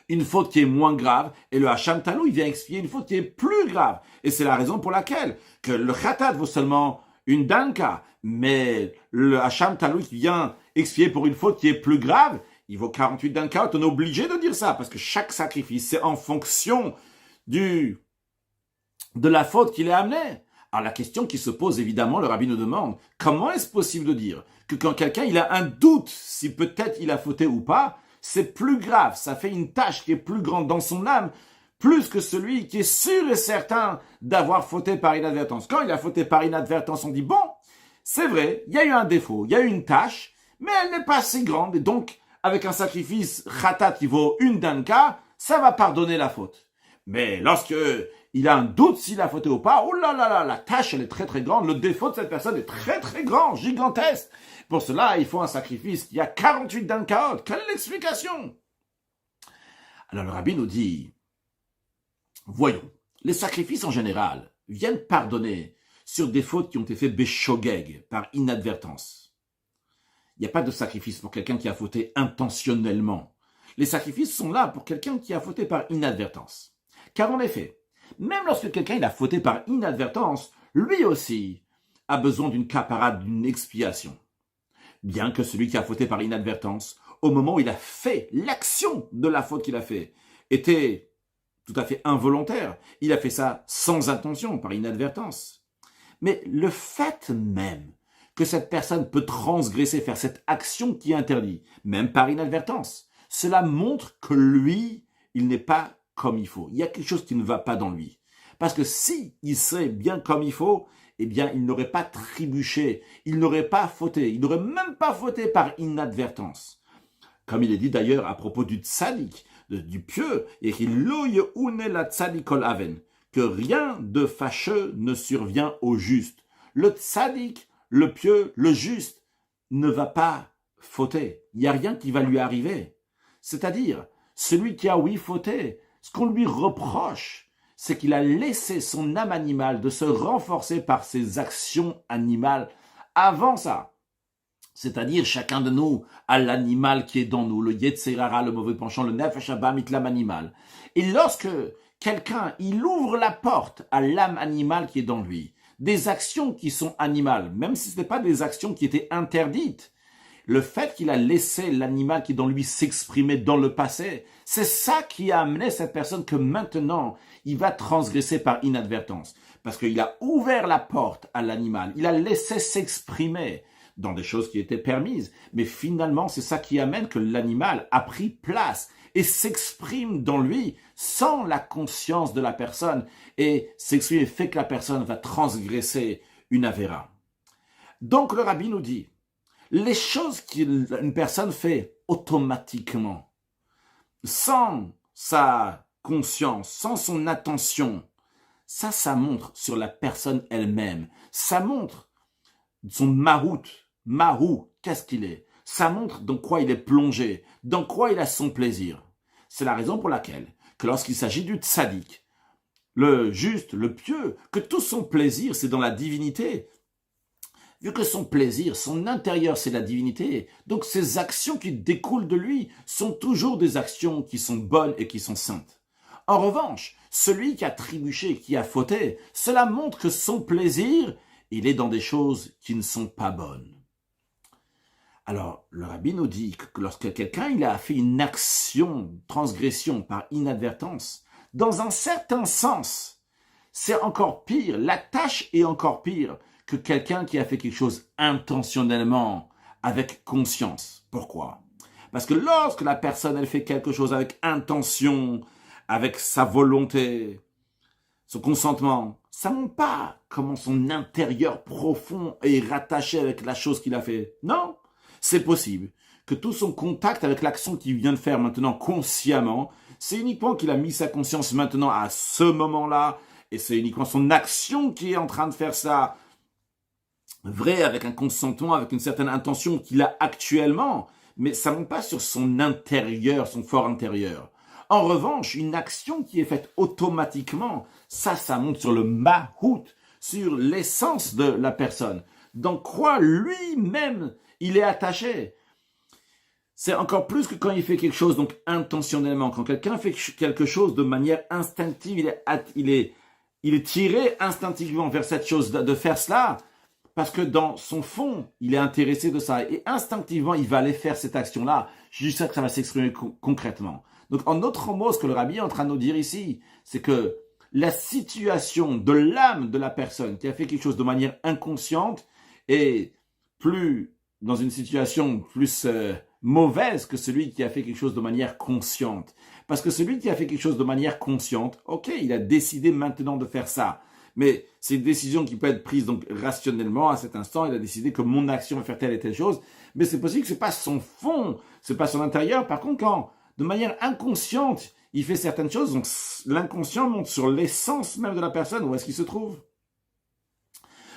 une faute qui est moins grave, et le hacham taloui vient expier une faute qui est plus grave. Et c'est la raison pour laquelle que le khatat vaut seulement une danka, mais le hacham taloui qui vient expier pour une faute qui est plus grave, il vaut 48 danka. On est obligé de dire ça, parce que chaque sacrifice, c'est en fonction de la faute qu'il est amené. Alors la question qui se pose, évidemment, le rabbi nous demande, comment est-ce possible de dire que quand quelqu'un il a un doute si peut-être il a fauté ou pas, c'est plus grave, ça fait une tâche qui est plus grande dans son âme, plus que celui qui est sûr et certain d'avoir fauté par inadvertance. Quand il a fauté par inadvertance, on dit, bon, c'est vrai, il y a eu un défaut, il y a eu une tâche, mais elle n'est pas si grande, et donc, avec un sacrifice khatat qui vaut une danka, ça va pardonner la faute. Mais lorsque il a un doute s'il a fauté ou pas, oh là là là, la tâche elle est très très grande, le défaut de cette personne est très très grand, gigantesque. Pour cela, il faut un sacrifice qui a 48 dankaot. Quelle est l'explication? Alors le rabbi nous dit, voyons, les sacrifices en général viennent pardonner sur des fautes qui ont été faites béchogeg, par inadvertance. Il n'y a pas de sacrifice pour quelqu'un qui a fauté intentionnellement. Les sacrifices sont là pour quelqu'un qui a fauté par inadvertance. Car en effet, même lorsque quelqu'un il a fauté par inadvertance, lui aussi a besoin d'une caparade, d'une expiation. Bien que celui qui a fauté par inadvertance, au moment où il a fait l'action de la faute qu'il a fait, était tout à fait involontaire. Il a fait ça sans intention, par inadvertance. Mais le fait même que cette personne peut transgresser, faire cette action qui est interdite, même par inadvertance, cela montre que lui, il n'est pas comme il faut. Il y a quelque chose qui ne va pas dans lui. Parce que si il serait bien comme il faut, eh bien, il n'aurait pas trébuché, il n'aurait pas fauté, il n'aurait même pas fauté par inadvertance. Comme il est dit d'ailleurs à propos du tzaddik, du pieux, et qu'il loye une la tzaddikol aven, que rien de fâcheux ne survient au juste. Le tzaddik, le pieux, le juste, ne va pas fauter. Il n'y a rien qui va lui arriver. C'est-à-dire, celui qui a oui fauté, ce qu'on lui reproche, c'est qu'il a laissé son âme animale de se renforcer par ses actions animales avant ça. C'est-à-dire, chacun de nous a l'animal qui est dans nous, le Yetzirara, le mauvais penchant, le Nefesh Haba Mitlam animal. Et lorsque quelqu'un, il ouvre la porte à l'âme animale qui est dans lui, des actions qui sont animales, même si ce n'est pas des actions qui étaient interdites, le fait qu'il a laissé l'animal qui est dans lui s'exprimer dans le passé, c'est ça qui a amené cette personne que maintenant, il va transgresser par inadvertance. Parce qu'il a ouvert la porte à l'animal, il a laissé s'exprimer dans des choses qui étaient permises. Mais finalement, c'est ça qui amène que l'animal a pris place et s'exprime dans lui sans la conscience de la personne. Et s'exprime et fait que la personne va transgresser une avéra. Donc le rabbi nous dit, les choses qu'une personne fait automatiquement, sans sa conscience, sans son attention, ça montre sur la personne elle-même. Ça montre son marou, qu'est-ce qu'il est? Ça montre dans quoi il est plongé, dans quoi il a son plaisir. C'est la raison pour laquelle, que lorsqu'il s'agit du tzaddik, le juste, le pieux, que tout son plaisir, c'est dans la divinité. Vu que son plaisir, son intérieur, c'est la divinité, donc ses actions qui découlent de lui sont toujours des actions qui sont bonnes et qui sont saintes. En revanche, celui qui a trébuché, qui a fauté, cela montre que son plaisir, il est dans des choses qui ne sont pas bonnes. Alors, le rabbi nous dit que lorsque quelqu'un il a fait une action, transgression par inadvertance, dans un certain sens, c'est encore pire, la tâche est encore pire que quelqu'un qui a fait quelque chose intentionnellement, avec conscience. Pourquoi? Parce que lorsque la personne, elle fait quelque chose avec intention, avec sa volonté, son consentement, ça ne montre pas comment son intérieur profond est rattaché avec la chose qu'il a fait. Non, c'est possible que tout son contact avec l'action qu'il vient de faire maintenant consciemment, c'est uniquement qu'il a mis sa conscience maintenant à ce moment-là, et c'est uniquement son action qui est en train de faire ça, vrai, avec un consentement, avec une certaine intention qu'il a actuellement, mais ça ne monte pas sur son intérieur, son fort intérieur. En revanche, une action qui est faite automatiquement, ça monte sur le mahout, sur l'essence de la personne. Dans quoi lui-même, il est attaché. C'est encore plus que quand il fait quelque chose donc intentionnellement. Quand quelqu'un fait quelque chose de manière instinctive, il est tiré instinctivement vers cette chose de faire cela, parce que dans son fond, il est intéressé de ça. Et instinctivement, il va aller faire cette action-là. Je dis ça que ça va s'exprimer concrètement. Donc, en d'autres mots, ce que le rabbi est en train de nous dire ici, c'est que la situation de l'âme de la personne qui a fait quelque chose de manière inconsciente est plus dans une situation plus mauvaise que celui qui a fait quelque chose de manière consciente. Parce que celui qui a fait quelque chose de manière consciente, ok, il a décidé maintenant de faire ça. Mais c'est une décision qui peut être prise donc rationnellement à cet instant. Il a décidé que mon action va faire telle et telle chose. Mais c'est possible que ce n'est pas son fond, ce n'est pas son intérieur. Par contre, quand de manière inconsciente, il fait certaines choses, donc l'inconscient monte sur l'essence même de la personne, où est-ce qu'il se trouve.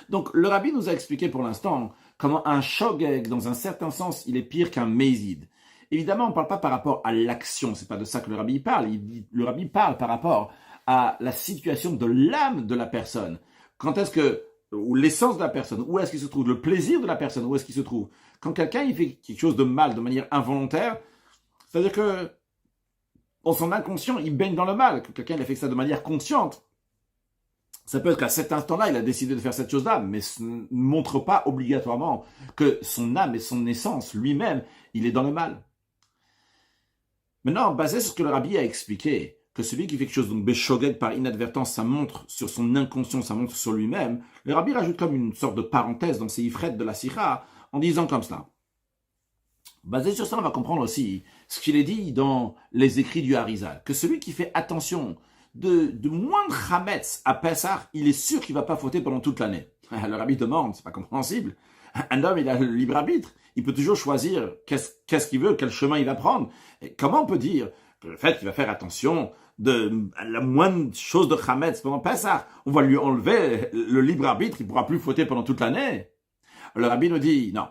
Donc le rabbi nous a expliqué pour l'instant comment un shogeg, dans un certain sens, il est pire qu'un mézid. Évidemment, on ne parle pas par rapport à l'action, c'est pas de ça que le rabbi parle. Le rabbi parle par rapport à la situation de l'âme de la personne. Quand est-ce que, ou l'essence de la personne, où est-ce qu'il se trouve, le plaisir de la personne, où est-ce qu'il se trouve. Quand quelqu'un il fait quelque chose de mal de manière involontaire, c'est-à-dire que dans son inconscient, il baigne dans le mal. Quand quelqu'un il a fait ça de manière consciente, ça peut être qu'à cet instant-là, il a décidé de faire cette chose-là, mais ce ne montre pas obligatoirement que son âme et son essence, lui-même, il est dans le mal. Maintenant, basé sur ce que le rabbi a expliqué, que celui qui fait quelque chose, donc béshogeg par inadvertance, ça montre sur son inconscient, ça montre sur lui-même, le rabbi rajoute comme une sorte de parenthèse dans ses ifrets de la sikha, en disant comme cela. Basé sur ça, on va comprendre aussi ce qu'il est dit dans les écrits du Harizal, que celui qui fait attention de moindre chametz à Pessah, il est sûr qu'il ne va pas fauter pendant toute l'année. Le rabbi demande, c'est pas compréhensible. Un homme, il a le libre arbitre. Il peut toujours choisir qu'est-ce qu'il veut, quel chemin il va prendre. Et comment on peut dire que le fait qu'il va faire attention à la moindre chose de chametz pendant Pessah, on va lui enlever le libre arbitre, il ne pourra plus fauter pendant toute l'année. Le rabbi nous dit, non.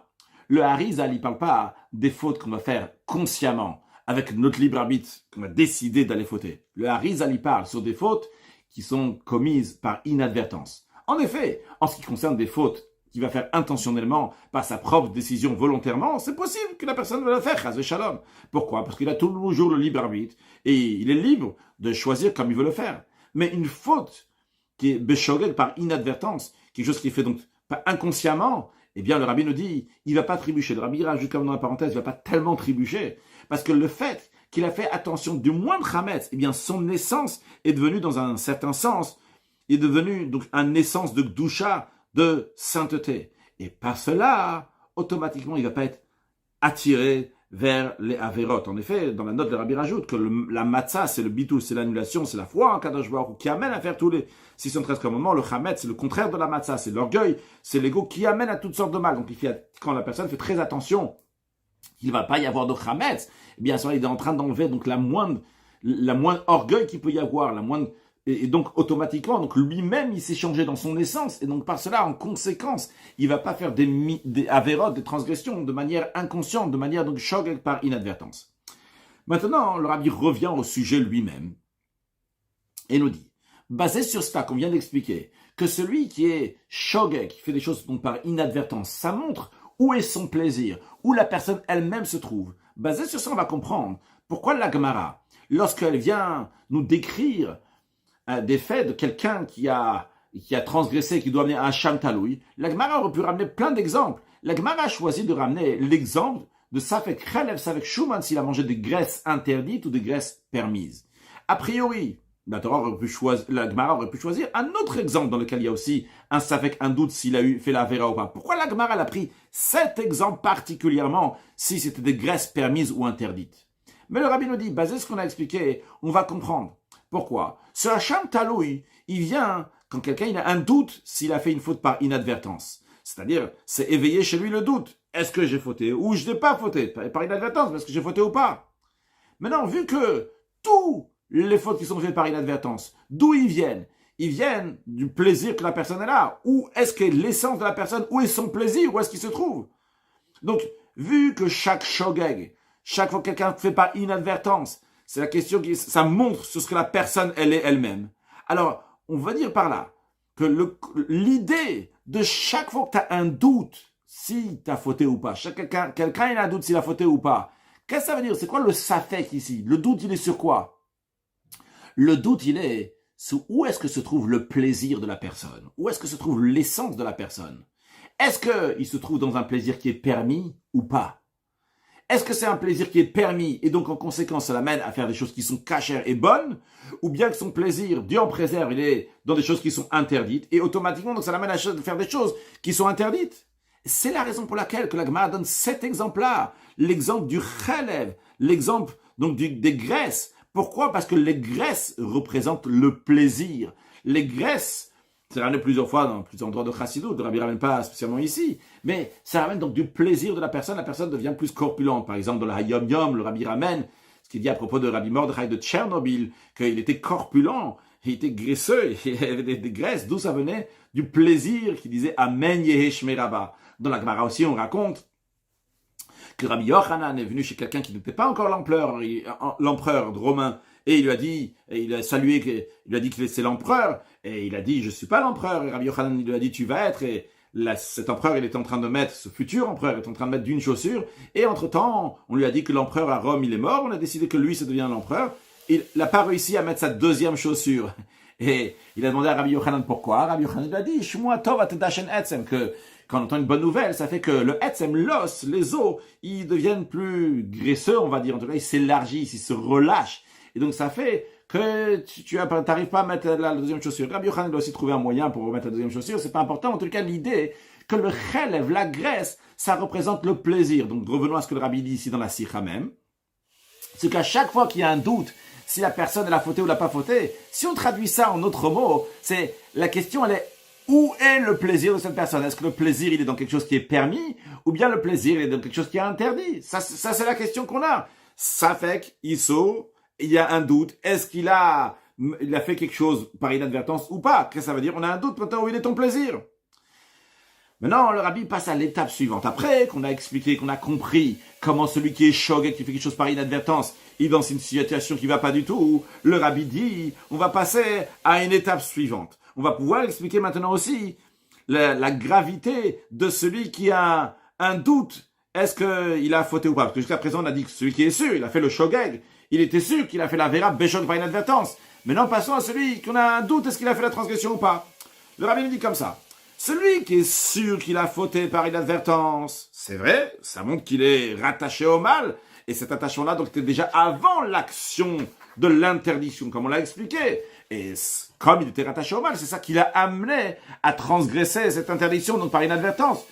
Le Harizal, il ne parle pas des fautes qu'on va faire consciemment, avec notre libre arbitre, qu'on a décidé d'aller fauter. Le Harizal, il parle sur des fautes qui sont commises par inadvertance. En effet, en ce qui concerne des fautes qu'il va faire intentionnellement, par sa propre décision volontairement, c'est possible que la personne va le faire, chas v'shalom. Pourquoi? Parce qu'il a toujours le libre arbitre, et il est libre de choisir comme il veut le faire. Mais une faute qui est béshogeg par inadvertance, quelque chose qui est fait donc pas inconsciemment, eh bien, le rabbi nous dit, il ne va pas trébucher. Le rabbi rajoute comme dans la parenthèse, il ne va pas tellement trébucher. Parce que le fait qu'il a fait attention du moindre chametz, eh bien, son essence est devenue, dans un certain sens, est devenue donc une essence de gdusha, de sainteté. Et par cela, automatiquement, il ne va pas être attiré vers les avérotes. En effet, dans la note, le rabbi rajoute que la matzah, c'est le bitul, c'est l'annulation, c'est la foi en Kadosh Baruch Hu, qui amène à faire tous les 613 commandements. Le chametz, c'est le contraire de la matzah, c'est l'orgueil, c'est l'ego qui amène à toutes sortes de mal. Donc, quand la personne fait très attention qu'il ne va pas y avoir de chametz, eh bien, il est en train d'enlever donc la moindre orgueil qu'il peut y avoir, et donc, automatiquement, donc lui-même, il s'est changé dans son essence. Et donc, par cela, en conséquence, il ne va pas faire des avérotes, des transgressions de manière inconsciente, de manière donc shogeg par inadvertance. Maintenant, le rabbi revient au sujet lui-même et nous dit, basé sur cela qu'on vient d'expliquer, que celui qui est shogeg, qui fait des choses donc par inadvertance, ça montre où est son plaisir, où la personne elle-même se trouve. Basé sur ça, on va comprendre pourquoi la Gemara, lorsqu'elle vient nous décrire des faits de quelqu'un qui a transgressé, qui doit amener un Sham Taloui, la Gemara aurait pu ramener plein d'exemples. La Gemara a choisi de ramener l'exemple de Safek Chalev, Safek Shuman, s'il a mangé des graisses interdites ou des graisses permises. A priori, la Gemara aurait pu choisir un autre exemple dans lequel il y a aussi un safek, un doute s'il a fait la vera ou pas. Pourquoi la Gemara a pris cet exemple particulièrement si c'était des graisses permises ou interdites? Mais le rabbi nous dit, basé sur ce qu'on a expliqué, on va comprendre. Pourquoi? Ce Hacham Taloui, il vient quand quelqu'un il a un doute s'il a fait une faute par inadvertance. C'est-à-dire, c'est éveiller chez lui le doute. Est-ce que j'ai fauté ou je n'ai pas fauté? Par inadvertance, est-ce que j'ai fauté ou pas? Maintenant, vu que tous les fautes qui sont faites par inadvertance, d'où ils viennent? Ils viennent du plaisir que la personne a là. Où est-ce que l'essence de la personne, où est son plaisir, où est-ce qu'il se trouve? Donc, vu que chaque shogeg, chaque fois que quelqu'un fait par inadvertance, c'est la question qui, ça montre sur ce que la personne, elle est elle-même. Alors, on va dire par là que l'idée de chaque fois que tu as un doute, si tu as fauté ou pas, quelqu'un il a un doute s'il a fauté ou pas, qu'est-ce que ça veut dire? C'est quoi le safek ici? Le doute, il est sur quoi? Le doute, il est sur où est-ce que se trouve le plaisir de la personne? Où est-ce que se trouve l'essence de la personne? Est-ce qu'il se trouve dans un plaisir qui est permis ou pas? Est-ce que c'est un plaisir qui est permis et donc en conséquence ça l'amène à faire des choses qui sont cachères et bonnes, ou bien que son plaisir, Dieu en préserve, il est dans des choses qui sont interdites et automatiquement donc ça l'amène à faire des choses qui sont interdites? C'est la raison pour laquelle que la Gemara donne cet exemple-là, l'exemple du chalev, l'exemple donc des graisses. Pourquoi? Parce que les graisses représentent le plaisir. Les graisses, c'est ramené plusieurs fois dans plusieurs endroits de Chassidut, de Rabbi ramène pas spécialement ici, mais ça ramène donc du plaisir de la personne devient plus corpulente. Par exemple, dans le Hayom Yom, le Rabbi ramène ce qu'il dit à propos de Rabbi Mordechai de Tchernobyl, qu'il était corpulent, il était graisseux, il avait des graisses, d'où ça venait? Du plaisir qu'il disait Amen Yehe Shmei Rabba. Dans la Gemara aussi, on raconte que Rabbi Yochanan est venu chez quelqu'un qui n'était pas encore l'empereur romain, et il lui a dit, et il a salué, il lui a dit que c'est l'empereur, et il a dit, je suis pas l'empereur, et Rabbi Yochanan lui a dit, tu vas être, et cet empereur, il était en train de mettre, ce futur empereur, est en train de mettre d'une chaussure, et entre-temps, on lui a dit que l'empereur à Rome, il est mort, on a décidé que lui, ça devient l'empereur, il n'a pas réussi à mettre sa deuxième chaussure. Et il a demandé à Rabbi Yochanan pourquoi. Rabbi Yochanan lui a dit, Shmua tov atedashen etzem, que quand on entend une bonne nouvelle, ça fait que le etzem, l'os, les os, ils deviennent plus graisseux, on va dire. En tout cas, ils s'élargissent, ils se relâchent. Et donc, ça fait que tu n'arrives pas à mettre la deuxième chaussure. Rabbi Yochanan doit aussi trouver un moyen pour remettre la deuxième chaussure. C'est pas important. En tout cas, l'idée que le chelev, la graisse, ça représente le plaisir. Donc, revenons à ce que le Rabbi dit ici dans la Sikha même. C'est qu'à chaque fois qu'il y a un doute, si la personne elle a fauté ou l'a pas fauté, si on traduit ça en autres mots, c'est la question, elle est où est le plaisir de cette personne? Est-ce que le plaisir il est dans quelque chose qui est permis ou bien le plaisir il est dans quelque chose qui est interdit? Ça c'est la question qu'on a. Ça fait qu'il y a un doute. Est-ce qu'il a fait quelque chose par inadvertance ou pas? Qu'est-ce que ça veut dire? On a un doute maintenant où il est ton plaisir. Maintenant, le rabbi passe à l'étape suivante. Après qu'on a expliqué, qu'on a compris comment celui qui est shogeg, qui fait quelque chose par inadvertance, il est dans une situation qui va pas du tout, le rabbi dit, on va passer à une étape suivante. On va pouvoir expliquer maintenant aussi la gravité de celui qui a un doute. Est-ce qu'il a fauté ou pas? Parce que jusqu'à présent, on a dit que celui qui est sûr, il a fait le shogeg, il était sûr qu'il a fait la vera béchog par inadvertance. Maintenant, passons à celui qu'on a un doute, est-ce qu'il a fait la transgression ou pas? Le rabbi nous dit comme ça. Celui qui est sûr qu'il a fauté par inadvertance, c'est vrai, ça montre qu'il est rattaché au mal, et cet attachement-là, donc, était déjà avant l'action de l'interdiction, comme on l'a expliqué. Et comme il était rattaché au mal, c'est ça qui l'a amené à transgresser cette interdiction, donc par inadvertance.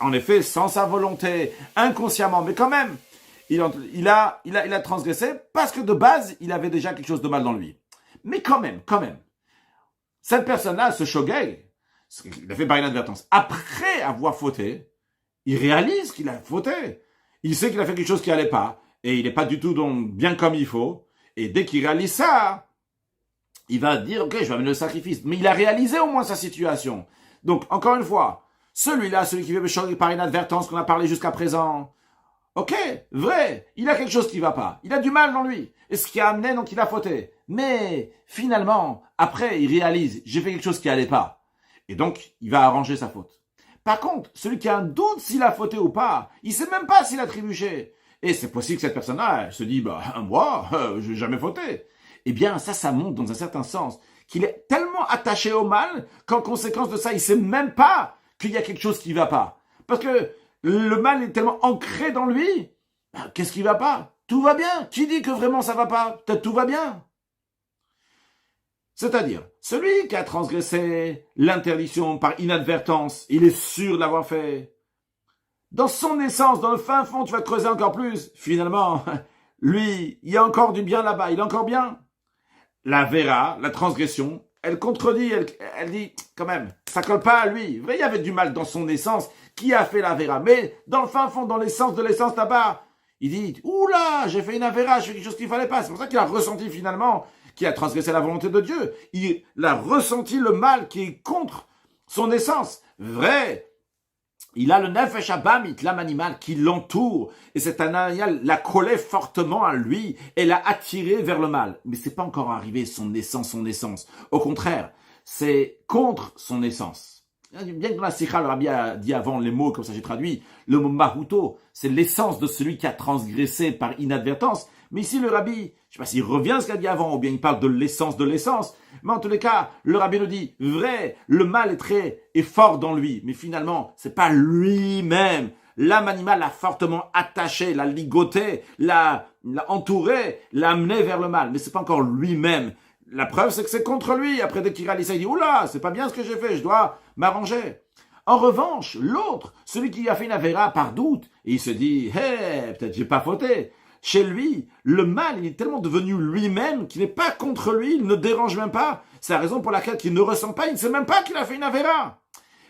En effet, sans sa volonté, inconsciemment, mais quand même, il a transgressé parce que de base, il avait déjà quelque chose de mal dans lui. Mais quand même, cette personne-là, ce shogeg, il a fait par inadvertance. Après avoir fauté, il réalise qu'il a fauté. Il sait qu'il a fait quelque chose qui allait pas. Et il n'est pas du tout bien comme il faut. Et dès qu'il réalise ça, il va dire, ok, je vais amener le sacrifice. Mais il a réalisé au moins sa situation. Donc, encore une fois, celui-là, celui qui fait shogeg par inadvertance qu'on a parlé jusqu'à présent, ok, vrai, il a quelque chose qui va pas. Il a du mal dans lui. Et ce qui a amené, donc il a fauté. Mais, finalement, après, il réalise, j'ai fait quelque chose qui allait pas. Et donc, il va arranger sa faute. Par contre, celui qui a un doute s'il a fauté ou pas, il sait même pas s'il a trébuché. Et c'est possible que cette personne-là, elle se dit, moi, je n'ai jamais fauté. Eh bien, ça montre dans un certain sens qu'il est tellement attaché au mal qu'en conséquence de ça, il sait même pas qu'il y a quelque chose qui va pas. Parce que le mal est tellement ancré dans lui, qu'est-ce qui va pas? Tout va bien. Qui dit que vraiment ça va pas? Peut-être tout va bien. C'est-à-dire, celui qui a transgressé l'interdiction par inadvertance, il est sûr de l'avoir fait. Dans son essence, dans le fin fond, tu vas creuser encore plus. Finalement, lui, il y a encore du bien là-bas, il est encore bien. La vera, la transgression, elle contredit, elle dit, quand même, ça colle pas à lui. Il y avait du mal dans son essence, qui a fait la vera. Mais dans le fin fond, dans l'essence de l'essence là-bas, il dit, oula, j'ai fait une avéra, j'ai fait quelque chose qu'il fallait pas. C'est pour ça qu'il a ressenti finalement qu'il a transgressé la volonté de Dieu. Il a ressenti le mal qui est contre son essence. Vrai, il a le nefesh habamit, l'âme animale qui l'entoure. Et cet animal l'a collé fortement à lui et l'a attiré vers le mal. Mais c'est pas encore arrivé son essence. Au contraire, c'est contre son essence. Bien que dans la sikha, le rabbi a dit avant les mots, comme ça j'ai traduit, le mot mahuto, c'est l'essence de celui qui a transgressé par inadvertance. Mais ici, le rabbi, je sais pas s'il revient à ce qu'il a dit avant, ou bien il parle de l'essence. Mais en tous les cas, le rabbi nous dit, vrai, le mal est fort dans lui. Mais finalement, c'est pas lui-même. L'âme animale l'a fortement attaché, l'a ligoté, l'a entouré, l'a amené vers le mal. Mais c'est pas encore lui-même. La preuve, c'est que c'est contre lui. Après, dès qu'il réalise ça, il dit, oula, c'est pas bien ce que j'ai fait, je dois m'arranger. En revanche, l'autre, celui qui a fait une avéra par doute, et il se dit, hé, peut-être j'ai pas fauté. Chez lui, le mal, il est tellement devenu lui-même qu'il n'est pas contre lui, il ne dérange même pas. C'est la raison pour laquelle il ne ressent pas, il ne sait même pas qu'il a fait une avéra.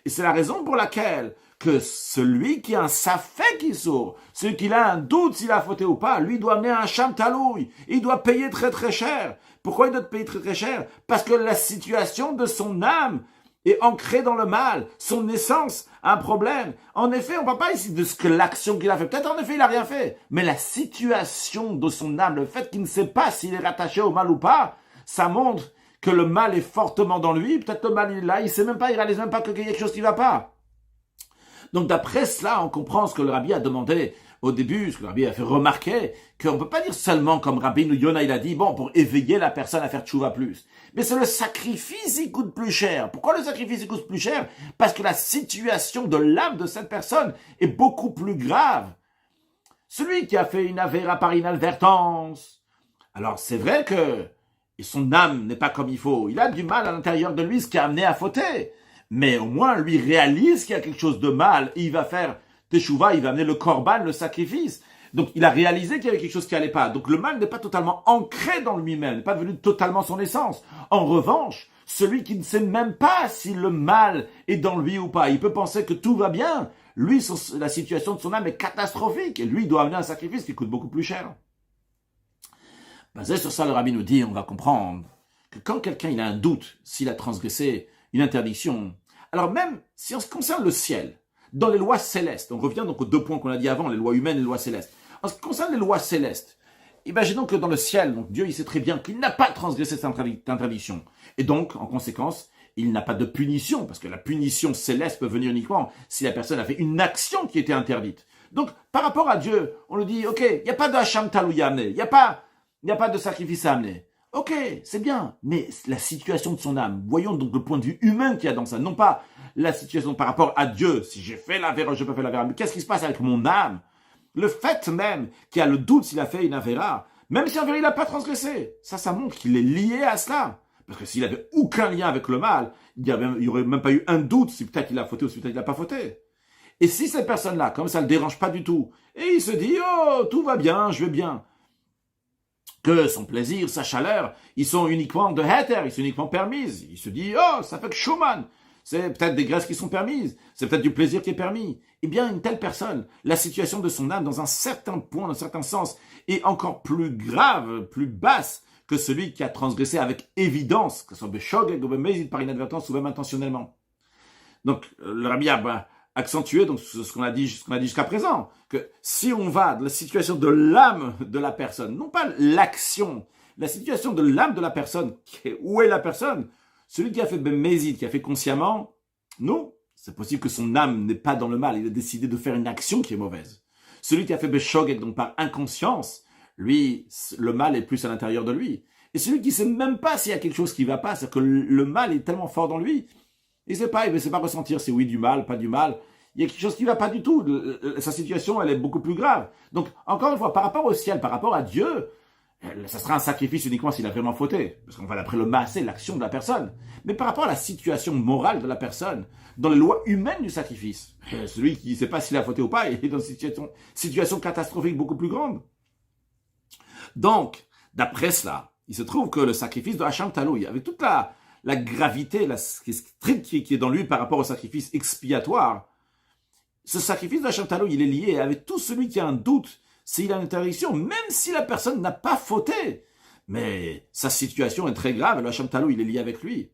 Et c'est la raison pour laquelle que celui qui a un safek qui sort, celui qui a un doute s'il a fauté ou pas, lui doit amener un chamtalouille. Il doit payer très très cher. Pourquoi il doit payer très très cher? Parce que la situation de son âme est ancrée dans le mal. Son essence a un problème. En effet, on ne parle pas ici de ce que l'action qu'il a fait. Peut-être en effet il n'a rien fait. Mais la situation de son âme, le fait qu'il ne sait pas s'il est rattaché au mal ou pas, ça montre que le mal est fortement dans lui. Peut-être le mal il est là, il sait même pas, il réalise même pas qu'il y a quelque chose qui ne va pas. Donc d'après cela, on comprend ce que le rabbi a demandé au début, ce que le rabbi a fait remarquer, qu'on ne peut pas dire seulement comme Rabbi Yona il a dit, bon, pour éveiller la personne à faire tchouva plus. Mais c'est le sacrifice qui coûte plus cher. Pourquoi le sacrifice coûte plus cher? Parce que la situation de l'âme de cette personne est beaucoup plus grave. Celui qui a fait une avéra par inadvertance, alors c'est vrai que son âme n'est pas comme il faut. Il a du mal à l'intérieur de lui, ce qui a amené à fauter. Mais au moins, lui réalise qu'il y a quelque chose de mal. Et il va faire teshuva, il va amener le korban, le sacrifice. Donc, il a réalisé qu'il y avait quelque chose qui allait pas. Donc, le mal n'est pas totalement ancré dans lui-même, n'est pas devenu totalement son essence. En revanche, celui qui ne sait même pas si le mal est dans lui ou pas, il peut penser que tout va bien. Lui, la situation de son âme est catastrophique. Et lui, il doit amener un sacrifice qui coûte beaucoup plus cher. Basé sur ça, le rabbi nous dit, on va comprendre que quand quelqu'un il a un doute s'il a transgressé une interdiction, alors même si on se concerne le ciel, dans les lois célestes, on revient donc aux deux points qu'on a dit avant, les lois humaines et les lois célestes. En ce qui concerne les lois célestes, imaginons que dans le ciel, donc Dieu il sait très bien qu'il n'a pas transgressé cette interdiction. Et donc, en conséquence, il n'a pas de punition, parce que la punition céleste peut venir uniquement si la personne a fait une action qui était interdite. Donc, par rapport à Dieu, on lui dit, ok, il n'y a pas de Hacham Talouya à amener, il n'y a pas de sacrifice à amener. Ok, c'est bien, mais la situation de son âme, voyons donc le point de vue humain qu'il y a dans ça, non pas la situation par rapport à Dieu, si j'ai fait l'avéra, je peux faire l'avéra, mais qu'est-ce qui se passe avec mon âme? Le fait même qu'il a le doute s'il a fait une avéra, même si en vérité il n'a pas transgressé, ça montre qu'il est lié à cela. Parce que s'il avait aucun lien avec le mal, il n'y aurait même pas eu un doute si peut-être il a fauté ou si peut-être il n'a pas fauté. Et si cette personne-là, comme ça ne le dérange pas du tout, et il se dit, oh, tout va bien, je vais bien, que son plaisir, sa chaleur, ils sont uniquement de héter, ils sont uniquement permises. Il se dit, oh, ça fait que Schumann. C'est peut-être des graisses qui sont permises. C'est peut-être du plaisir qui est permis. Eh bien, une telle personne, la situation de son âme, dans un certain point, dans un certain sens, est encore plus grave, plus basse que celui qui a transgressé avec évidence, que ce soit Beshogeg ou Bemezid par inadvertance ou même intentionnellement. Donc, le rabbi a accentué donc, ce qu'on a dit jusqu'à présent, que si on va de la situation de l'âme de la personne, non pas l'action, la situation de l'âme de la personne, où est la personne? Celui qui a fait Bemezid, qui a fait consciemment, non, c'est possible que son âme n'est pas dans le mal, il a décidé de faire une action qui est mauvaise. Celui qui a fait Beshogeg, donc par inconscience, lui, le mal est plus à l'intérieur de lui. Et celui qui ne sait même pas s'il y a quelque chose qui ne va pas, c'est que le mal est tellement fort dans lui, il ne sait pas ressentir si oui du mal, pas du mal. Il y a quelque chose qui ne va pas du tout. Sa situation, elle est beaucoup plus grave. Donc, encore une fois, par rapport au ciel, par rapport à Dieu, Ça sera un sacrifice uniquement s'il a vraiment fauté, parce qu'on va d'après le maasé, l'action de la personne. Mais par rapport à la situation morale de la personne, dans les lois humaines du sacrifice, celui qui ne sait pas s'il a fauté ou pas, il est dans une situation catastrophique beaucoup plus grande. Donc, d'après cela, il se trouve que le sacrifice de Hacham Taloui, avec toute la gravité, la stricte qui est dans lui par rapport au sacrifice expiatoire, ce sacrifice de Hacham Taloui, il est lié avec tout celui qui a un doute s'il a une interdiction, même si la personne n'a pas fauté. Mais sa situation est très grave, et le Hacham Taloui, il est lié avec lui.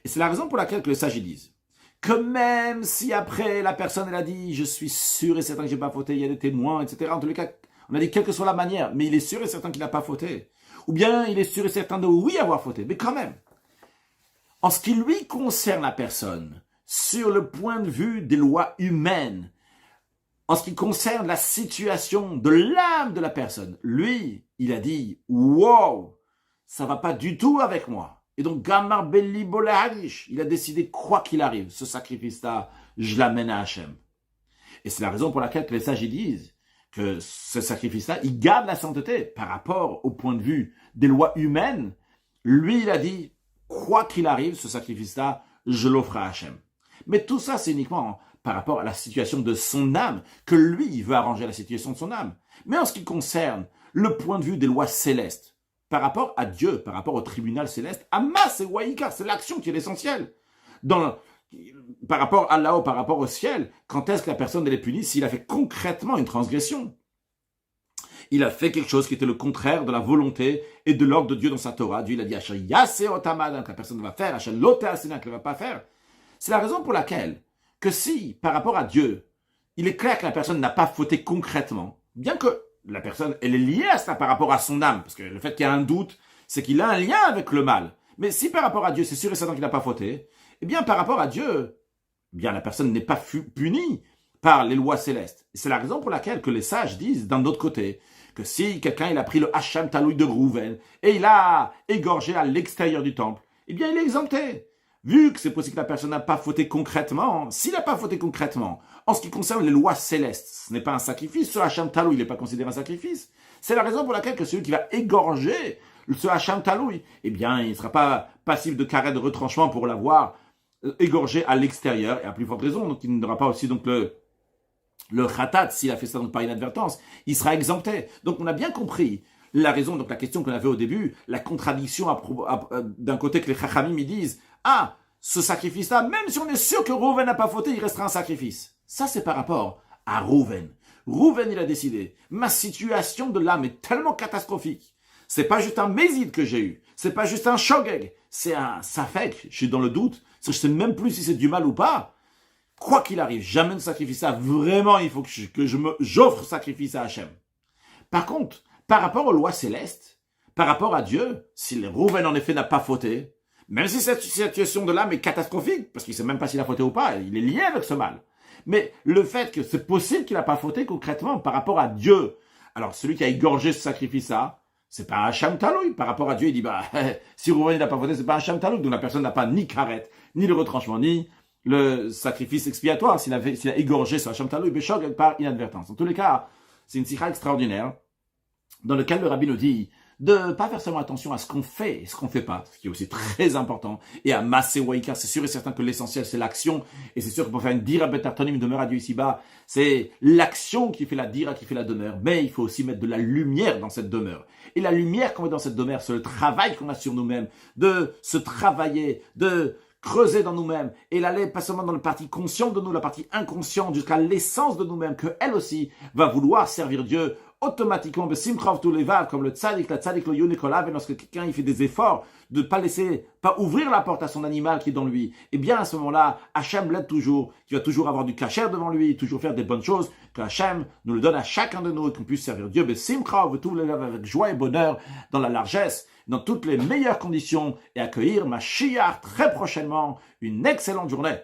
Et c'est la raison pour laquelle que les sages disent que même si après la personne elle a dit je suis sûr et certain que j'ai pas fauté, il y a des témoins, etc. En tous les cas, on a dit quelle que soit la manière, mais il est sûr et certain qu'il n'a pas fauté. Ou bien il est sûr et certain de oui avoir fauté, mais quand même. En ce qui lui concerne la personne, sur le point de vue des lois humaines, en ce qui concerne la situation de l'âme de la personne, lui, il a dit wow, ça va pas du tout avec moi. Et donc, Gamar Belli Bolahadish, il a décidé, quoi qu'il arrive, ce sacrifice-là, je l'amène à Hachem. Et c'est la raison pour laquelle les sages disent que ce sacrifice-là, il garde la sainteté par rapport au point de vue des lois humaines. Lui, il a dit, quoi qu'il arrive, ce sacrifice-là, je l'offre à Hachem. Mais tout ça, c'est uniquement par rapport à la situation de son âme, que lui, il veut arranger la situation de son âme. Mais en ce qui concerne le point de vue des lois célestes, par rapport à Dieu, par rapport au tribunal céleste, Amas et Waïka, c'est l'action qui est l'essentiel. Par rapport à là-haut, par rapport au ciel, quand est-ce que la personne elle est punie s'il a fait concrètement une transgression? Il a fait quelque chose qui était le contraire de la volonté et de l'ordre de Dieu dans sa Torah. Dieu il a dit Asher Yase Otamad, que la personne va faire, Asher Lote Asena, qu'elle ne va pas faire. C'est la raison pour laquelle, que si, par rapport à Dieu, il est clair que la personne n'a pas fauté concrètement, bien que la personne, elle est liée à ça par rapport à son âme, parce que le fait qu'il y a un doute, c'est qu'il a un lien avec le mal. Mais si par rapport à Dieu, c'est sûr et certain qu'il n'a pas fauté, eh bien par rapport à Dieu, eh bien la personne n'est pas punie par les lois célestes. Et c'est la raison pour laquelle que les sages disent, d'un autre côté, que si quelqu'un il a pris le Hacham Taloui de Rouven et il a égorgé à l'extérieur du temple, eh bien il est exempté. Vu que c'est possible que la personne n'a pas fauté concrètement, s'il n'a pas fauté concrètement, en ce qui concerne les lois célestes, ce n'est pas un sacrifice, ce Hacham Taloui, il n'est pas considéré un sacrifice. C'est la raison pour laquelle que celui qui va égorger ce Hacham Taloui, eh bien, il ne sera pas passible de carré de retranchement pour l'avoir égorgé à l'extérieur, et à plus forte raison, donc il n'aura pas aussi donc le khatat, s'il a fait ça donc par inadvertance, il sera exempté. Donc on a bien compris la raison, donc la question qu'on avait au début, la contradiction d'un côté que les chachamim ils disent, ah, ce sacrifice-là, même si on est sûr que Rouven n'a pas fauté, il restera un sacrifice. Ça, c'est par rapport à Rouven. Rouven, il a décidé, ma situation de l'âme est tellement catastrophique. C'est pas juste un mésid que j'ai eu, c'est pas juste un shogeg, c'est un safek, je suis dans le doute, je sais même plus si c'est du mal ou pas. Quoi qu'il arrive, jamais ne sacrifice ça, vraiment, il faut que j'offre sacrifice à Hachem. Par contre, par rapport aux lois célestes, par rapport à Dieu, si Rouven en effet n'a pas fauté, même si cette situation de l'âme est catastrophique, parce qu'il ne sait même pas s'il a fauté ou pas, il est lié avec ce mal. Mais le fait que c'est possible qu'il n'a pas fauté concrètement par rapport à Dieu, alors celui qui a égorgé ce sacrifice-là, c'est pas un Hacham Taloui. Par rapport à Dieu, il dit, si Rouven n'a pas fauté, c'est pas un Hacham Taloui. Donc la personne n'a pas ni karet, ni le retranchement, ni le sacrifice expiatoire s'il a égorgé ce Hacham Taloui, Béchog par inadvertance. En tous les cas, c'est une sikha extraordinaire dans lequel le rabbi nous dit de ne pas faire seulement attention à ce qu'on fait et ce qu'on ne fait pas, ce qui est aussi très important, et à Massé Waïka, c'est sûr et certain que l'essentiel c'est l'action, et c'est sûr que pour faire une dira betartonim, une demeure à Dieu ici-bas, c'est l'action qui fait la dira, qui fait la demeure, mais il faut aussi mettre de la lumière dans cette demeure. Et la lumière qu'on met dans cette demeure, c'est le travail qu'on a sur nous-mêmes, de se travailler, de creuser dans nous-mêmes, et l'aller pas seulement dans la partie consciente de nous, la partie inconsciente, jusqu'à l'essence de nous-mêmes, que elle aussi va vouloir servir Dieu automatiquement, comme le tzaddik, la tzaddik, le yunikolav, et lorsque quelqu'un il fait des efforts de pas ouvrir la porte à son animal qui est dans lui, et bien à ce moment-là, Hachem l'aide toujours, qui va toujours avoir du kasher devant lui, toujours faire des bonnes choses, que Hachem nous le donne à chacun de nous, et qu'on puisse servir Dieu, avec joie et bonheur, dans la largesse, dans toutes les meilleures conditions, et accueillir Mashiach très prochainement. Une excellente journée.